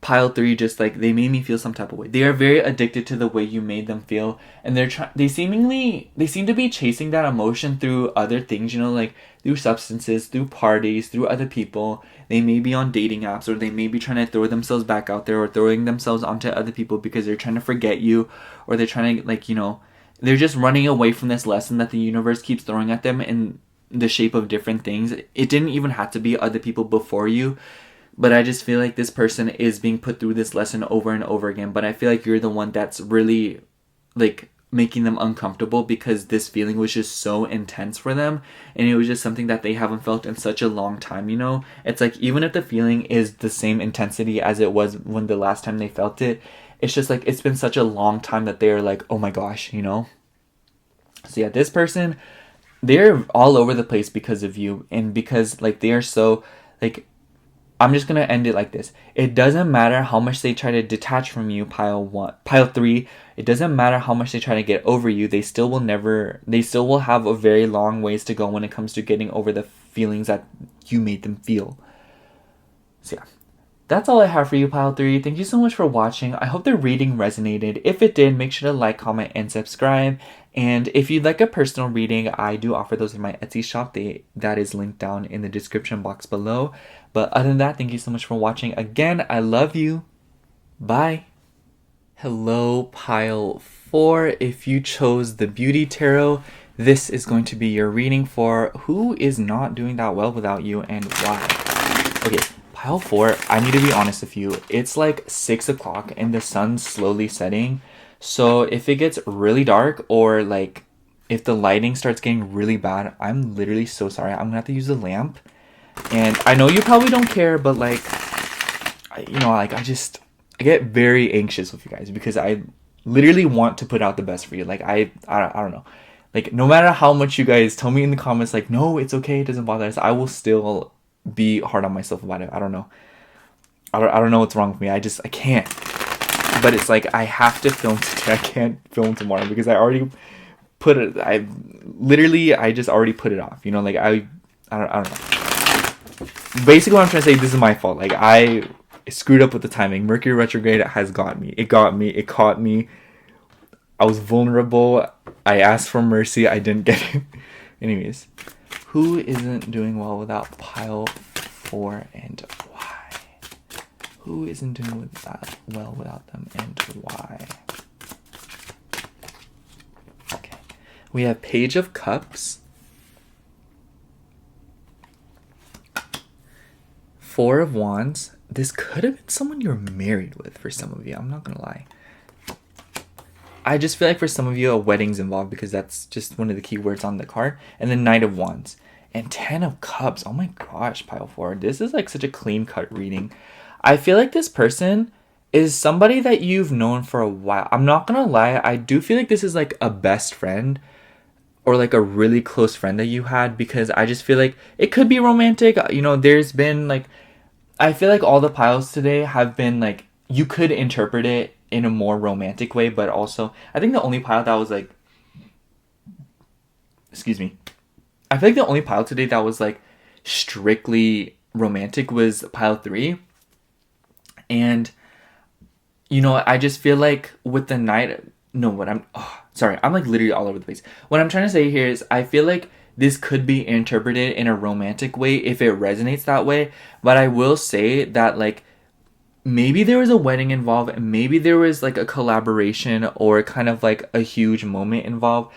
Speaker 1: pile 3, just like, they made me feel some type of way. They are very addicted to the way you made them feel, and they seem to be chasing that emotion through other things, you know, like through substances, through parties, through other people. They may be on dating apps, or they may be trying to throw themselves back out there, or throwing themselves onto other people because they're trying to forget you, or they're trying to, like, you know, they're just running away from this lesson that the universe keeps throwing at them in the shape of different things. It didn't even have to be other people before you. But I just feel like this person is being put through this lesson over and over again. But I feel like you're the one that's really, like, making them uncomfortable, because this feeling was just so intense for them. And it was just something that they haven't felt in such a long time, you know? It's like, even if the feeling is the same intensity as it was when the last time they felt it, it's just like, it's been such a long time that they're like, oh my gosh, you know? So yeah, this person, they're all over the place because of you. And because, like, they are so... Like, I'm just gonna end it like this. It doesn't matter how much they try to detach from you, pile 3. It doesn't matter how much they try to get over you. They still will have a very long ways to go when it comes to getting over the feelings that you made them feel. So yeah. That's all I have for you, Pile 3. Thank you so much for watching. I hope the reading resonated. If it did, make sure to like, comment, and subscribe. And if you'd like a personal reading, I do offer those in my Etsy shop. That is linked down in the description box below. But other than that, thank you so much for watching. Again, I love you. Bye. Hello, Pile 4. If you chose the Beauty Tarot, this is going to be your reading for who is not doing that well without you and why. Okay. Pile 4, I need to be honest with you. It's like 6 o'clock and the sun's slowly setting. So if it gets really dark or like if the lighting starts getting really bad, I'm literally so sorry. I'm gonna have to use a lamp. And I know you probably don't care, but like, I get very anxious with you guys because I literally want to put out the best for you. Like I don't know. Like no matter how much you guys tell me in the comments, like, no, it's okay, it doesn't bother us, I will still be hard on myself about it. I don't know. I don't know what's wrong with me. I can't. But it's like I have to film today. I can't film tomorrow because I already put it. I just already put it off. You know, like I don't know. Basically, what I'm trying to say, this is my fault. Like I screwed up with the timing. Mercury retrograde has got me. It got me. It caught me. I was vulnerable. I asked for mercy. I didn't get it. Anyways. Who isn't doing well without Pile 4 and why? Who isn't doing well without them and why? Okay. We have Page of Cups. 4 of Wands. This could have been someone you're married with for some of you. I'm not going to lie. I just feel like for some of you, a wedding's involved because that's just one of the key words on the card. And then Knight of Wands. And 10 of Cups. Oh my gosh, Pile 4. This is like such a clean-cut reading. I feel like this person is somebody that you've known for a while. I'm not going to lie. I do feel like this is like a best friend or like a really close friend that you had because I just feel like it could be romantic. You know, there's been like... I feel like all the piles today have been like... You could interpret it in a more romantic way, but also... I think the only pile that was like... Excuse me. I feel like the only pile today that was like strictly romantic was Pile 3. And, you know, I just feel like with the Knight... No, I'm like literally all over the place. What I'm trying to say here is I feel like this could be interpreted in a romantic way if it resonates that way. But I will say that like maybe there was a wedding involved and maybe there was like a collaboration or kind of like a huge moment involved.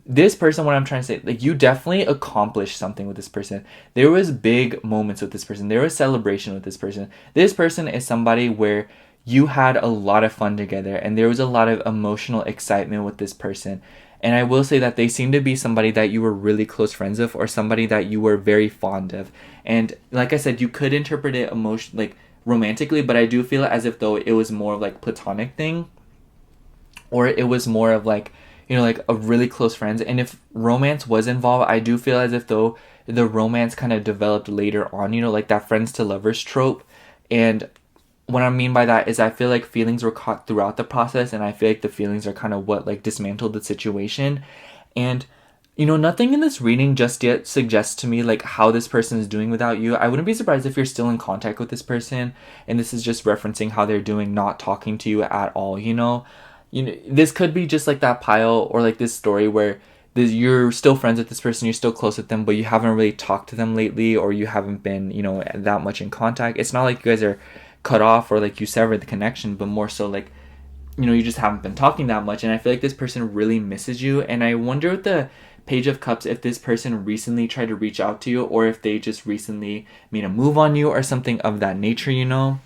Speaker 1: This person, what I'm trying to say, like you definitely accomplished something with this person. There was big moments with this person. There was celebration with this person. This person is somebody where you had a lot of fun together and there was a lot of emotional excitement with this person. And I will say that they seem to be somebody that you were really close friends with or somebody that you were very fond of. And like I said, you could interpret it like romantically, but I do feel as if though it was more of like platonic thing or it was more of like, you know, like a really close friends. And if romance was involved, I do feel as if though the romance kind of developed later on, you know, like that friends to lovers trope. And what I mean by that is I feel like feelings were caught throughout the process and I feel like the feelings are kind of what like dismantled the situation. And, you know, nothing in this reading just yet suggests to me like how this person is doing without you. I wouldn't be surprised if you're still in contact with this person and this is just referencing how they're doing, not talking to you at all, you know? This could be just like that pile or like this story where you're still friends with this person, you're still close with them, but you haven't really talked to them lately or you haven't been, you know, that much in contact. It's not like you guys are cut off or like you severed the connection, but more so like, you know, you just haven't been talking that much. And I feel like this person really misses you. And I wonder with the Page of Cups if this person recently tried to reach out to you or if they just recently made a move on you or something of that nature, you know.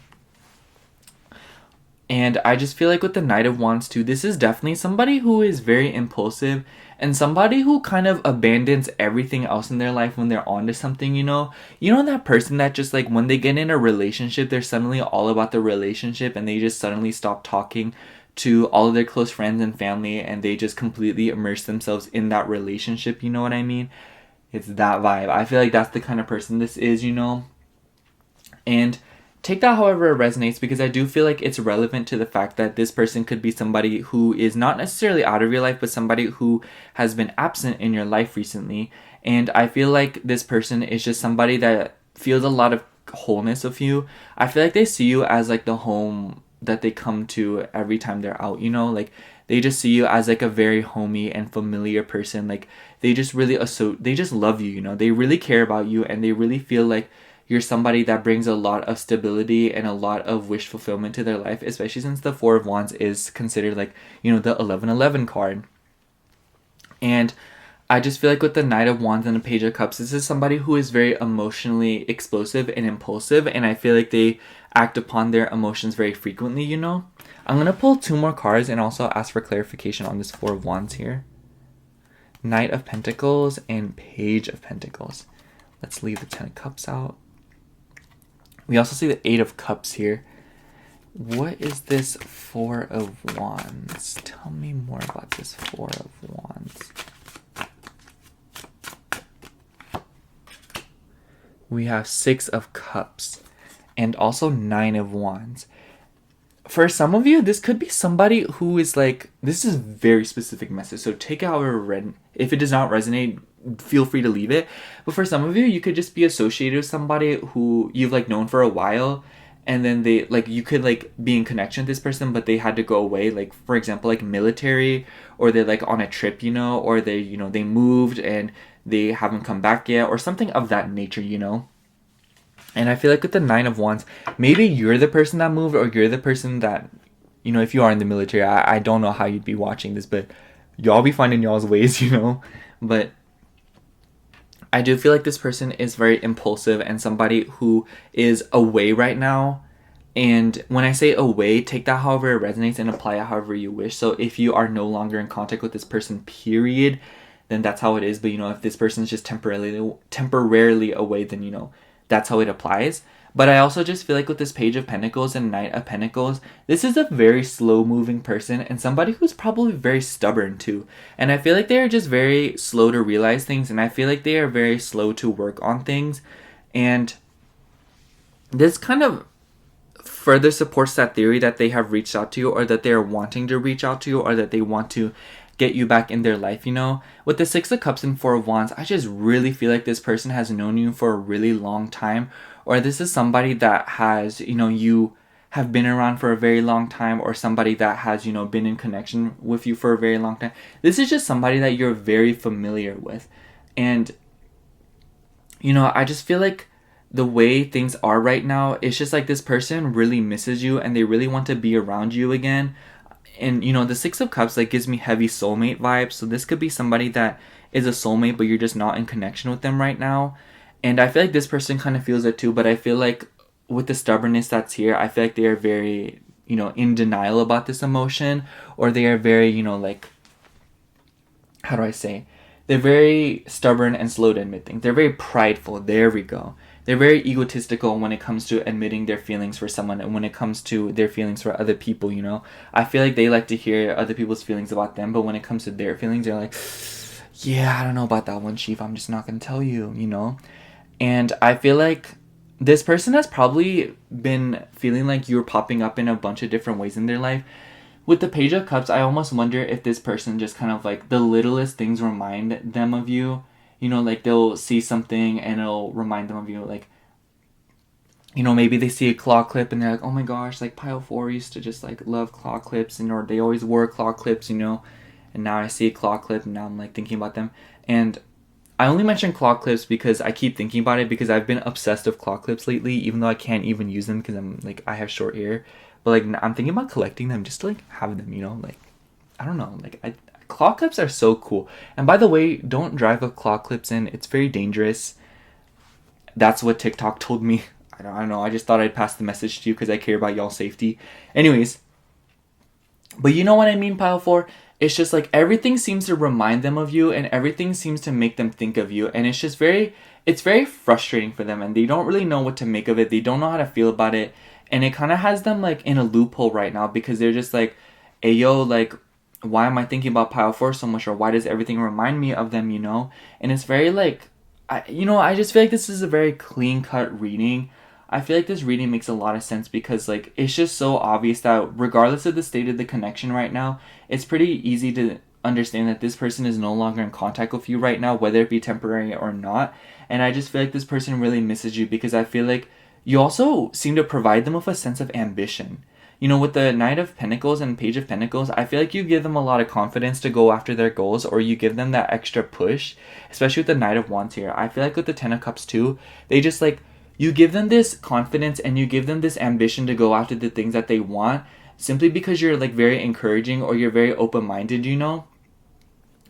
Speaker 1: And I just feel like with the Knight of Wands too, this is definitely somebody who is very impulsive and somebody who kind of abandons everything else in their life when they're onto something, you know? You know that person that just like when they get in a relationship, they're suddenly all about the relationship and they just suddenly stop talking to all of their close friends and family and they just completely immerse themselves in that relationship, you know what I mean? It's that vibe. I feel like that's the kind of person this is, you know? And take that however it resonates, because I do feel like it's relevant to the fact that this person could be somebody who is not necessarily out of your life, but somebody who has been absent in your life recently. And I feel like this person is just somebody that feels a lot of wholeness of you. I feel like they see you as like the home that they come to every time they're out, you know, like they just see you as like a very homey and familiar person. Like they just really they just love you, you know, they really care about you, and they really feel like you're somebody that brings a lot of stability and a lot of wish fulfillment to their life, especially since the Four of Wands is considered like, you know, the 1111 card. And I just feel like with the Knight of Wands and the Page of Cups, this is somebody who is very emotionally explosive and impulsive, and I feel like they act upon their emotions very frequently, you know? I'm going to pull 2 more cards and also ask for clarification on this Four of Wands here. Knight of Pentacles and Page of Pentacles. Let's leave the 10 of Cups out. We also see the 8 of Cups here. What is this Four of Wands? Tell me more about this Four of Wands. We have 6 of Cups and also 9 of Wands. For some of you, this could be somebody who is like, this is very specific message, so take it however if it does not resonate, feel free to leave it. But for some of you, you could just be associated with somebody who you've like known for a while, and then they like, you could like be in connection with this person, but they had to go away, like for example like military, or they're like on a trip, you know, or they, you know, they moved and they haven't come back yet, or something of that nature, you know. And I feel like with the 9 of Wands, maybe you're the person that moved, or you're the person that, you know, if you are in the military, I don't know how you'd be watching this, but y'all be finding y'all's ways, you know. But I do feel like this person is very impulsive and somebody who is away right now. And when I say away, take that however it resonates and apply it however you wish. So if you are no longer in contact with this person, period, then that's how it is. But, you know, if this person is just temporarily away, then, you know, that's how it applies. But I also just feel like with this Page of Pentacles and Knight of Pentacles, this is a very slow moving person and somebody who's probably very stubborn too. And I feel like they are just very slow to realize things, and I feel like they are very slow to work on things. And this kind of further supports that theory that they have reached out to you, or that they are wanting to reach out to you, or that they want to get you back in their life, you know. With the 6 of Cups and 4 of Wands, I just really feel like this person has known you for a really long time, or this is somebody that has, you know, you have been around for a very long time, or somebody that has, you know, been in connection with you for a very long time. This is just somebody that you're very familiar with. And, you know, I just feel like the way things are right now, it's just like this person really misses you and they really want to be around you again. And, you know, the 6 of Cups, like, gives me heavy soulmate vibes. So this could be somebody that is a soulmate, but you're just not in connection with them right now. And I feel like this person kind of feels it too. But I feel like with the stubbornness that's here, I feel like they are very, you know, in denial about this emotion. Or they are very, you know, like, how do I say? They're very stubborn and slow to admit things. They're very prideful. There we go. They're very egotistical when it comes to admitting their feelings for someone, and when it comes to their feelings for other people, you know. I feel like they like to hear other people's feelings about them, but when it comes to their feelings, they're like, yeah, I don't know about that one, Chief. I'm just not going to tell you, you know. And I feel like this person has probably been feeling like you're popping up in a bunch of different ways in their life. With the Page of Cups, I almost wonder if this person just kind of like the littlest things remind them of you. You know, like they'll see something and it'll remind them of you. Like, you know, maybe they see a claw clip and they're like, oh my gosh, like Pile 4 used to just like love claw clips, and or they always wore claw clips, you know. And now I see a claw clip and now I'm like thinking about them. And I only mention claw clips because I keep thinking about it, because I've been obsessed with claw clips lately, even though I can't even use them because I'm like, I have short hair. But like, I'm thinking about collecting them just to like have them, you know, like, I don't know, like claw clips are so cool. And by the way, don't drive with claw clips in. It's very dangerous. That's what TikTok told me. I don't know. I just thought I'd pass the message to you because I care about y'all's safety. Anyways. But you know what I mean, Pile 4? It's just like everything seems to remind them of you, and everything seems to make them think of you. And it's just it's very frustrating for them, and they don't really know what to make of it. They don't know how to feel about it. And it kind of has them like in a loophole right now, because they're just like, hey, yo, like, why am I thinking about Pile 4 so much? Or why does everything remind me of them, you know? And it's very like, I just feel like this is a very clean-cut reading I feel like this reading makes a lot of sense because, like, it's just so obvious that regardless of the state of the connection right now, it's pretty easy to understand that this person is no longer in contact with you right now, whether it be temporary or not. And I just feel like this person really misses you because I feel like you also seem to provide them with a sense of ambition. You know, with the Knight of Pentacles and Page of Pentacles, I feel like you give them a lot of confidence to go after their goals, or you give them that extra push, especially with the Knight of Wands here. I feel like with the Ten of Cups too, they just like, you give them this confidence and you give them this ambition to go after the things that they want simply because you're like very encouraging or you're very open-minded, you know?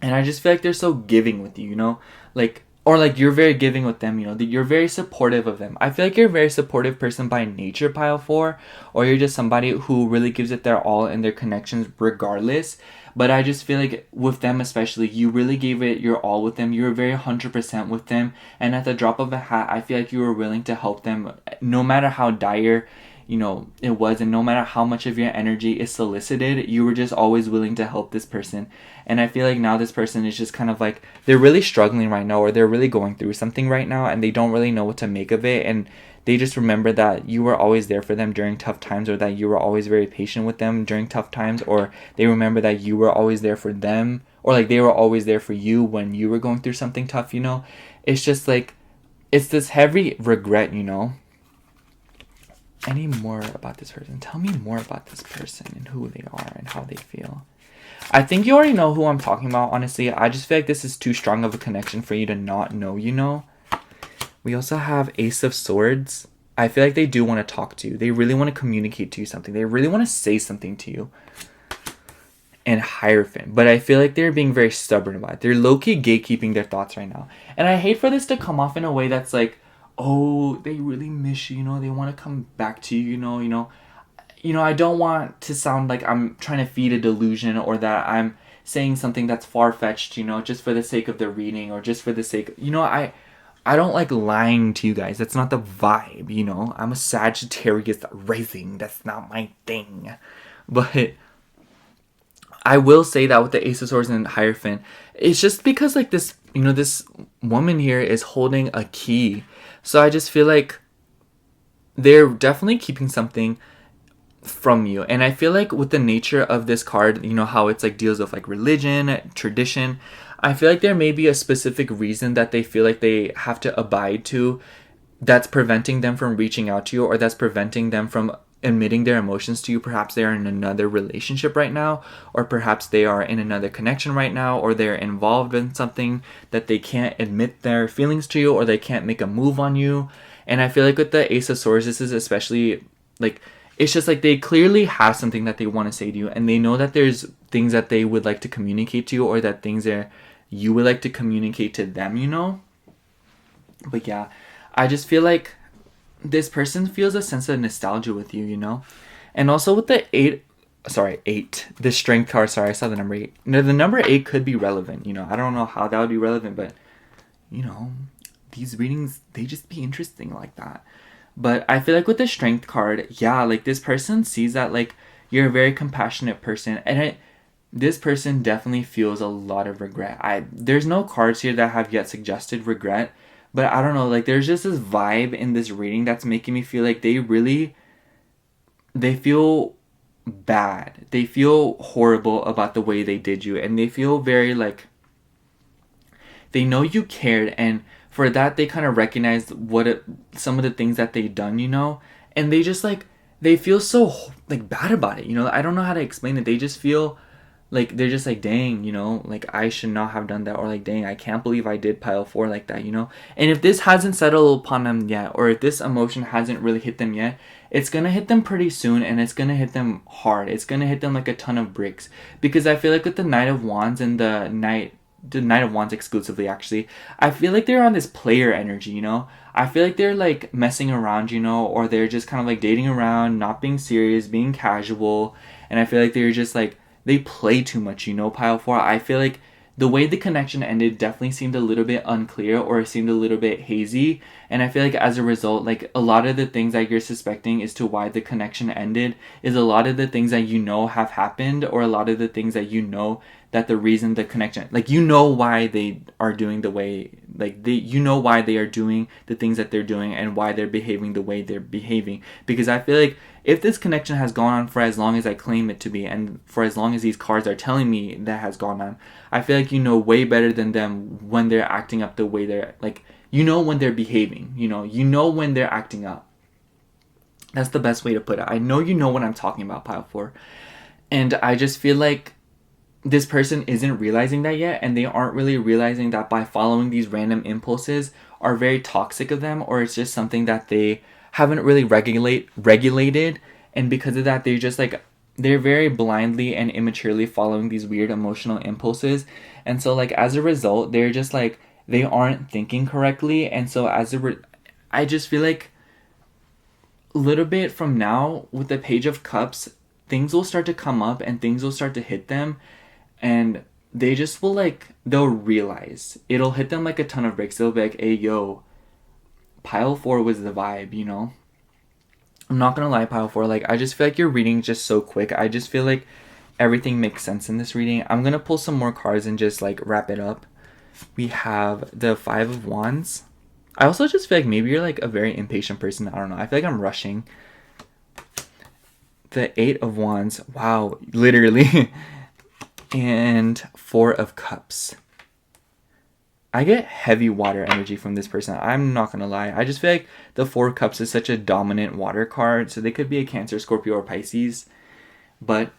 Speaker 1: And I just feel like they're so giving with you, you know? Like, or like you're very giving with them, you know? You're very supportive of them. I feel like you're a very supportive person by nature, Pile 4. Or you're just somebody who really gives it their all in their connections regardless. But I just feel like with them especially, you really gave it your all with them. You were very 100% with them. And at the drop of a hat, I feel like you were willing to help them no matter how dire, you know, it was, and no matter how much of your energy is solicited, you were just always willing to help this person. And I feel like now this person is just kind of like, they're really struggling right now, or they're really going through something right now, and they don't really know what to make of it, and they just remember that you were always there for them during tough times, or that you were always very patient with them during tough times, or they remember that you were always there for them, or like they were always there for you when you were going through something tough, you know? It's just like, it's this heavy regret, you know? Any more about this person? Tell me more about this person and who they are and how they feel. I think you already know who I'm talking about, honestly. I just feel like this is too strong of a connection for you to not know, you know? We also have Ace of Swords. I feel like they do want to talk to you. They really want to communicate to you something. They really want to say something to you. And Hierophant. But I feel like they're being very stubborn about it. They're low-key gatekeeping their thoughts right now. And I hate for this to come off in a way that's like, oh, they really miss you, you know, they want to come back to you, you know, I don't want to sound like I'm trying to feed a delusion, or that I'm saying something that's far-fetched, you know, just for the sake of the reading, or just for the sake, you know, I don't like lying to you guys. That's not the vibe, you know. I'm a Sagittarius rising. That's not my thing. But I will say that with the Ace of Swords and Hierophant, it's just because like this, you know, this woman here is holding a key. So I just feel like they're definitely keeping something from you. And I feel like with the nature of this card, you know, how it's like deals with like religion, tradition, I feel like there may be a specific reason that they feel like they have to abide to that's preventing them from reaching out to you, or that's preventing them from admitting their emotions to you. Perhaps they are in another relationship right now, or perhaps they are in another connection right now, or they're involved in something that they can't admit their feelings to you, or they can't make a move on you. And I feel like with the Ace of Swords, this is especially like, it's just like they clearly have something that they want to say to you, and they know that there's things that they would like to communicate to you, or that things that you would like to communicate to them, you know? But yeah, I just feel like this person feels a sense of nostalgia with you, you know? And also with the 8, the Strength card, sorry, I saw the number 8. No, the number 8 could be relevant, you know? I don't know how that would be relevant, but, you know, these readings, they just be interesting like that. But I feel like with the Strength card, yeah, like this person sees that, like, you're a very compassionate person, and this person definitely feels a lot of regret. There's no cards here that have yet suggested regret, but I don't know, like there's just this vibe in this reading that's making me feel like they feel bad. They feel horrible about the way they did you, and they feel very like, they know you cared, and for that they kind of recognize some of the things that they've done, you know, and they just like, they feel so like bad about it, you know. I don't know how to explain it. They just feel like, they're just like, dang, you know, like I should not have done that, or like, dang, I can't believe I did pile 4 like that, you know. And if this hasn't settled upon them yet, or if this emotion hasn't really hit them yet, it's gonna hit them pretty soon, and it's gonna hit them hard. It's gonna hit them like a ton of bricks, because I feel like with the Knight of Wands and the Knight of Wands exclusively, actually, I feel like they're on this player energy, you know. I feel like they're like messing around, you know, or they're just kind of like dating around, not being serious, being casual, and I feel like they're just like, they play too much, you know, pile 4. I feel like the way the connection ended definitely seemed a little bit unclear, or it seemed a little bit hazy, and I feel like as a result, like a lot of the things that you're suspecting as to why the connection ended is a lot of the things that you know have happened, or a lot of the things that you know that the reason the connection, like, you know why they are doing the way like you know why they are doing the things that they're doing and why they're behaving the way they're behaving. Because I feel like if this connection has gone on for as long as I claim it to be, and for as long as these cards are telling me that has gone on, I feel like you know way better than them when they're acting up the way they're, like, you know when they're behaving, you know when they're acting up. That's the best way to put it. I know you know what I'm talking about, pile 4. And I just feel like this person isn't realizing that yet, and they aren't really realizing that by following these random impulses are very toxic of them, or it's just something that they haven't really regulated, and because of that, they're very blindly and immaturely following these weird emotional impulses. And so, like, as a result, they're just like, they aren't thinking correctly. And so I just feel like a little bit from now with the Page of Cups, things will start to come up and things will start to hit them, and they just will, like, they'll realize. It'll hit them like a ton of bricks. They'll be like, hey, yo, pile 4 was the vibe, you know? I'm not gonna lie, pile 4, like, I just feel like your reading just so quick. I just feel like everything makes sense in this reading. I'm gonna pull some more cards and just, like, wrap it up. We have the 5 of Wands. I also just feel like maybe you're, like, a very impatient person. I don't know. I feel like I'm rushing. The 8 of Wands. Wow, literally. And 4 of Cups. I get heavy water energy from this person. I'm not going to lie. I just feel like the 4 of Cups is such a dominant water card. So they could be a Cancer, Scorpio, or Pisces. But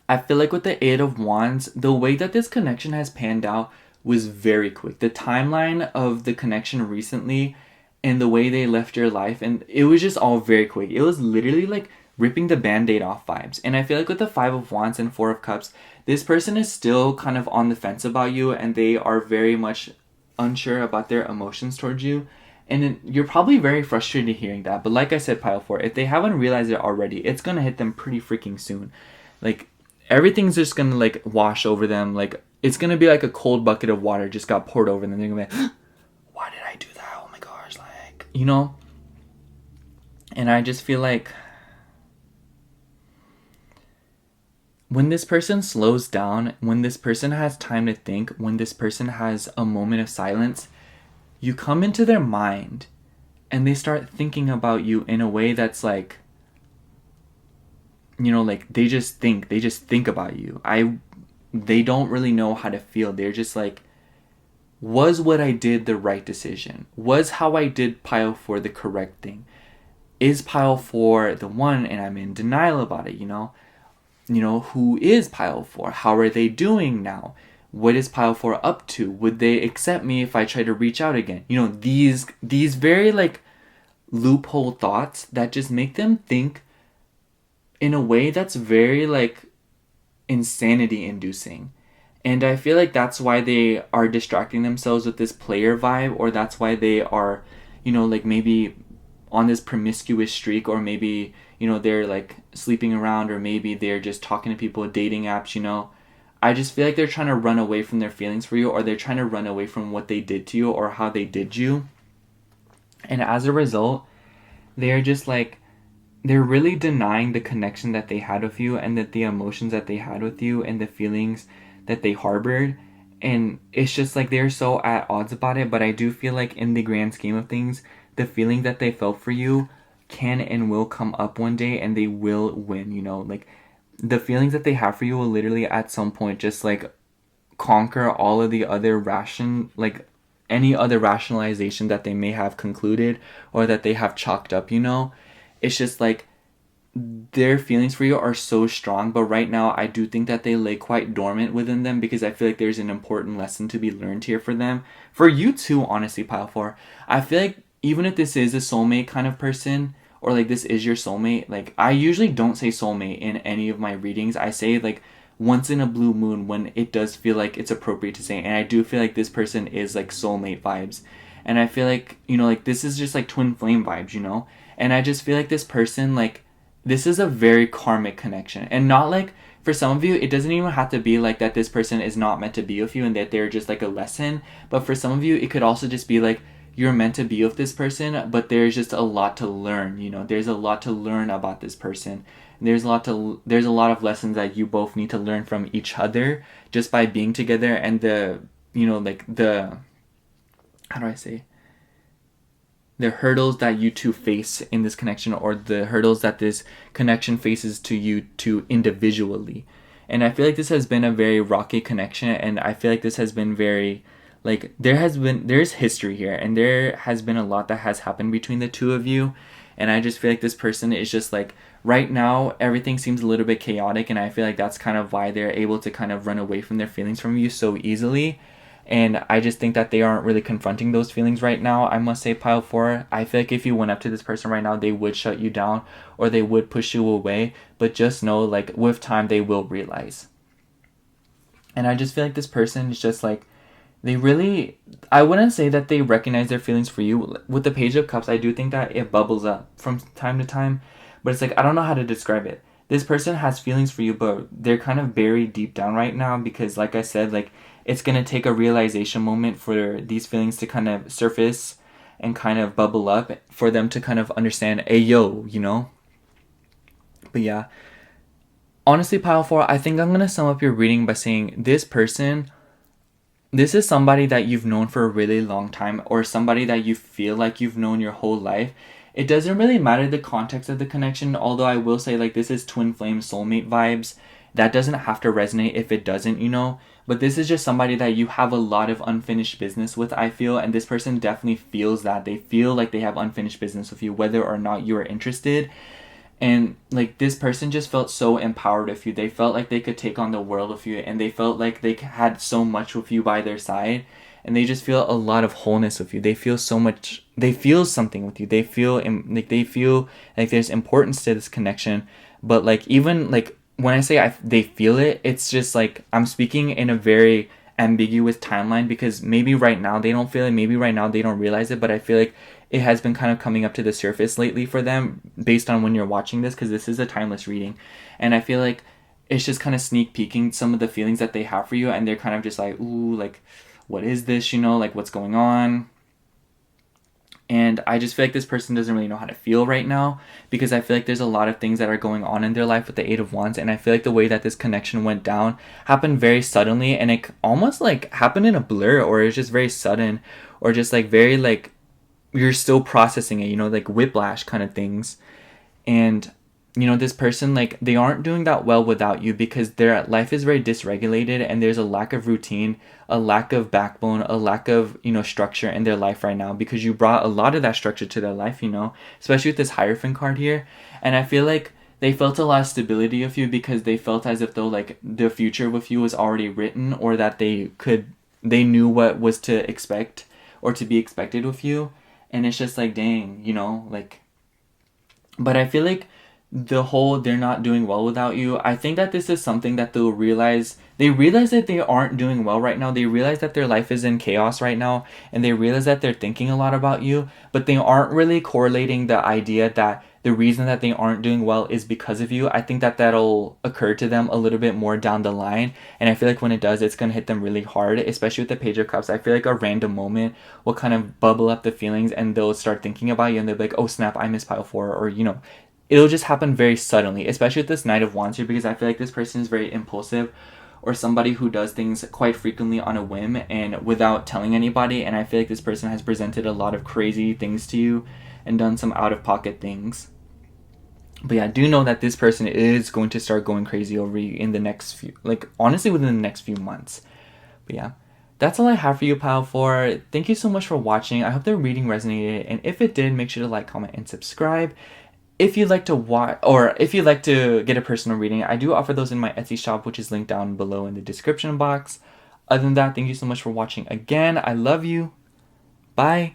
Speaker 1: I feel like with the 8 of Wands, the way that this connection has panned out was very quick. The timeline of the connection recently and the way they left your life, and it was just all very quick. It was literally like ripping the band-aid off vibes. And I feel like with the 5 of Wands and 4 of Cups, this person is still kind of on the fence about you, and they are very much unsure about their emotions towards you. And you're probably very frustrated hearing that. But like I said, pile 4, if they haven't realized it already, it's going to hit them pretty freaking soon. Like, everything's just going to, like, wash over them. Like, it's going to be like a cold bucket of water just got poured over them. They're going to be like, why did I do that? Oh my gosh, like, you know? And I just feel like when this person slows down, when this person has time to think, when this person has a moment of silence, you come into their mind and they start thinking about you in a way that's like, you know, like they just think about you. They don't really know how to feel. They're just like, was what I did the right decision? Was how I did pile 4 the correct thing? Is pile 4 the one and I'm in denial about it, you know? You know, who is pile 4? How are they doing now? What is pile 4 up to? Would they accept me if I try to reach out again? You know, these very, like, loophole thoughts that just make them think in a way that's very, like, insanity inducing. And I feel like that's why they are distracting themselves with this player vibe, or that's why they are, you know, like, maybe on this promiscuous streak, or maybe, you know, they're like sleeping around, or maybe they're just talking to people with dating apps, you know. I just feel like they're trying to run away from their feelings for you, or they're trying to run away from what they did to you or how they did you. And as a result, they're just like, they're really denying the connection that they had with you, and that the emotions that they had with you, and the feelings that they harbored. And it's just like they're so at odds about it. But I do feel like in the grand scheme of things, the feeling that they felt for you can and will come up one day, and they will win, you know. Like, the feelings that they have for you will literally at some point just, like, conquer all of the other any other rationalization that they may have concluded or that they have chalked up, you know. It's just like their feelings for you are so strong, but right now I do think that they lay quite dormant within them, because I feel like there's an important lesson to be learned here for them. For you too, honestly, pile 4. I feel like even if this is a soulmate kind of person, or like this is your soulmate, like, I usually don't say soulmate in any of my readings. I say, like, once in a blue moon when it does feel like it's appropriate to say. And I do feel like this person is like soulmate vibes. And I feel like, you know, like, this is just like twin flame vibes, you know. And I just feel like this person, like, this is a very karmic connection. And not like, for some of you, it doesn't even have to be like that this person is not meant to be with you and that they're just like a lesson. But for some of you, it could also just be like, you're meant to be with this person, but there's just a lot to learn, you know. There's a lot to learn about this person. There's a lot of lessons that you both need to learn from each other just by being together. And the, you know, like, the how do I say, the hurdles that you two face in this connection, or the hurdles that this connection faces to you two individually. And I feel like this has been a very rocky connection, and I feel like this has been very, like, there's history here, and there has been a lot that has happened between the two of you. And I just feel like this person is just like, right now everything seems a little bit chaotic, and I feel like that's kind of why they're able to kind of run away from their feelings from you so easily. And I just think that they aren't really confronting those feelings right now, I must say, pile 4. I feel like if you went up to this person right now, they would shut you down, or they would push you away. But just know, like, with time, they will realize. And I just feel like this person is just like, they really, I wouldn't say that they recognize their feelings for you. With the Page of Cups, I do think that it bubbles up from time to time. But it's like, I don't know how to describe it. This person has feelings for you, but they're kind of buried deep down right now because, like I said, like, it's going to take a realization moment for these feelings to kind of surface and kind of bubble up for them to kind of understand, hey, yo, you know? But yeah, honestly, pile 4, I think I'm going to sum up your reading by saying this person, this is somebody that you've known for a really long time, or somebody that you feel like you've known your whole life. It doesn't really matter the context of the connection, although I will say, like, this is twin flame soulmate vibes. That doesn't have to resonate if it doesn't, you know? But this is just somebody that you have a lot of unfinished business with, I feel. And this person definitely feels that. They feel like they have unfinished business with you, whether or not you are interested. And, like, this person just felt so empowered with you. They felt like they could take on the world with you. And they felt like they had so much with you by their side. And they just feel a lot of wholeness with you. They feel so much, they feel something with you. They feel like there's importance to this connection. But, like, even, like, when I say they feel it, it's just like I'm speaking in a very ambiguous timeline, because maybe right now they don't feel it, maybe right now they don't realize it, but I feel like it has been kind of coming up to the surface lately for them based on when you're watching this, because this is a timeless reading. And I feel like it's just kind of sneak peeking some of the feelings that they have for you, and they're kind of just like, ooh, like, what is this, you know, like, what's going on? And I just feel like this person doesn't really know how to feel right now, because I feel like there's a lot of things that are going on in their life with the 8 of Wands. And I feel like the way that this connection went down happened very suddenly, and it almost like happened in a blur, or it's just very sudden, or just like very like you're still processing it, you know, like whiplash kind of things. And you know, this person, like, they aren't doing that well without you, because their life is very dysregulated, and there's a lack of routine, a lack of backbone, a lack of, you know, structure in their life right now, because you brought a lot of that structure to their life, you know, especially with this Hierophant card here. And I feel like they felt a lot of stability with you, because they felt as if though, like, the future with you was already written, or that they knew what was to expect or to be expected with you. And it's just like, dang, you know, like, but I feel like they're not doing well without you, I think that this is something that they'll realize. They realize that they aren't doing well right now. They realize that their life is in chaos right now, and they realize that they're thinking a lot about you, but they aren't really correlating the idea that the reason that they aren't doing well is because of you. I think that that'll occur to them a little bit more down the line, and I feel like when it does, it's gonna hit them really hard, especially with the Page of Cups. I feel like a random moment will kind of bubble up the feelings, and they'll start thinking about you, and they'll be like, oh snap, I miss pile 4, or, you know, it'll just happen very suddenly, especially with this Knight of Wands here, because I feel like this person is very impulsive, or somebody who does things quite frequently on a whim and without telling anybody. And I feel like this person has presented a lot of crazy things to you and done some out-of-pocket things. But yeah, do know that this person is going to start going crazy over you in the next few, like, honestly, within the next few months. But yeah, that's all I have for you, pile 4. Thank you so much for watching. I hope the reading resonated, and if it did, make sure to like, comment, and subscribe. If you'd like to watch, or if you'd like to get a personal reading, I do offer those in my Etsy shop, which is linked down below in the description box. Other than that, thank you so much for watching again. I love you. Bye.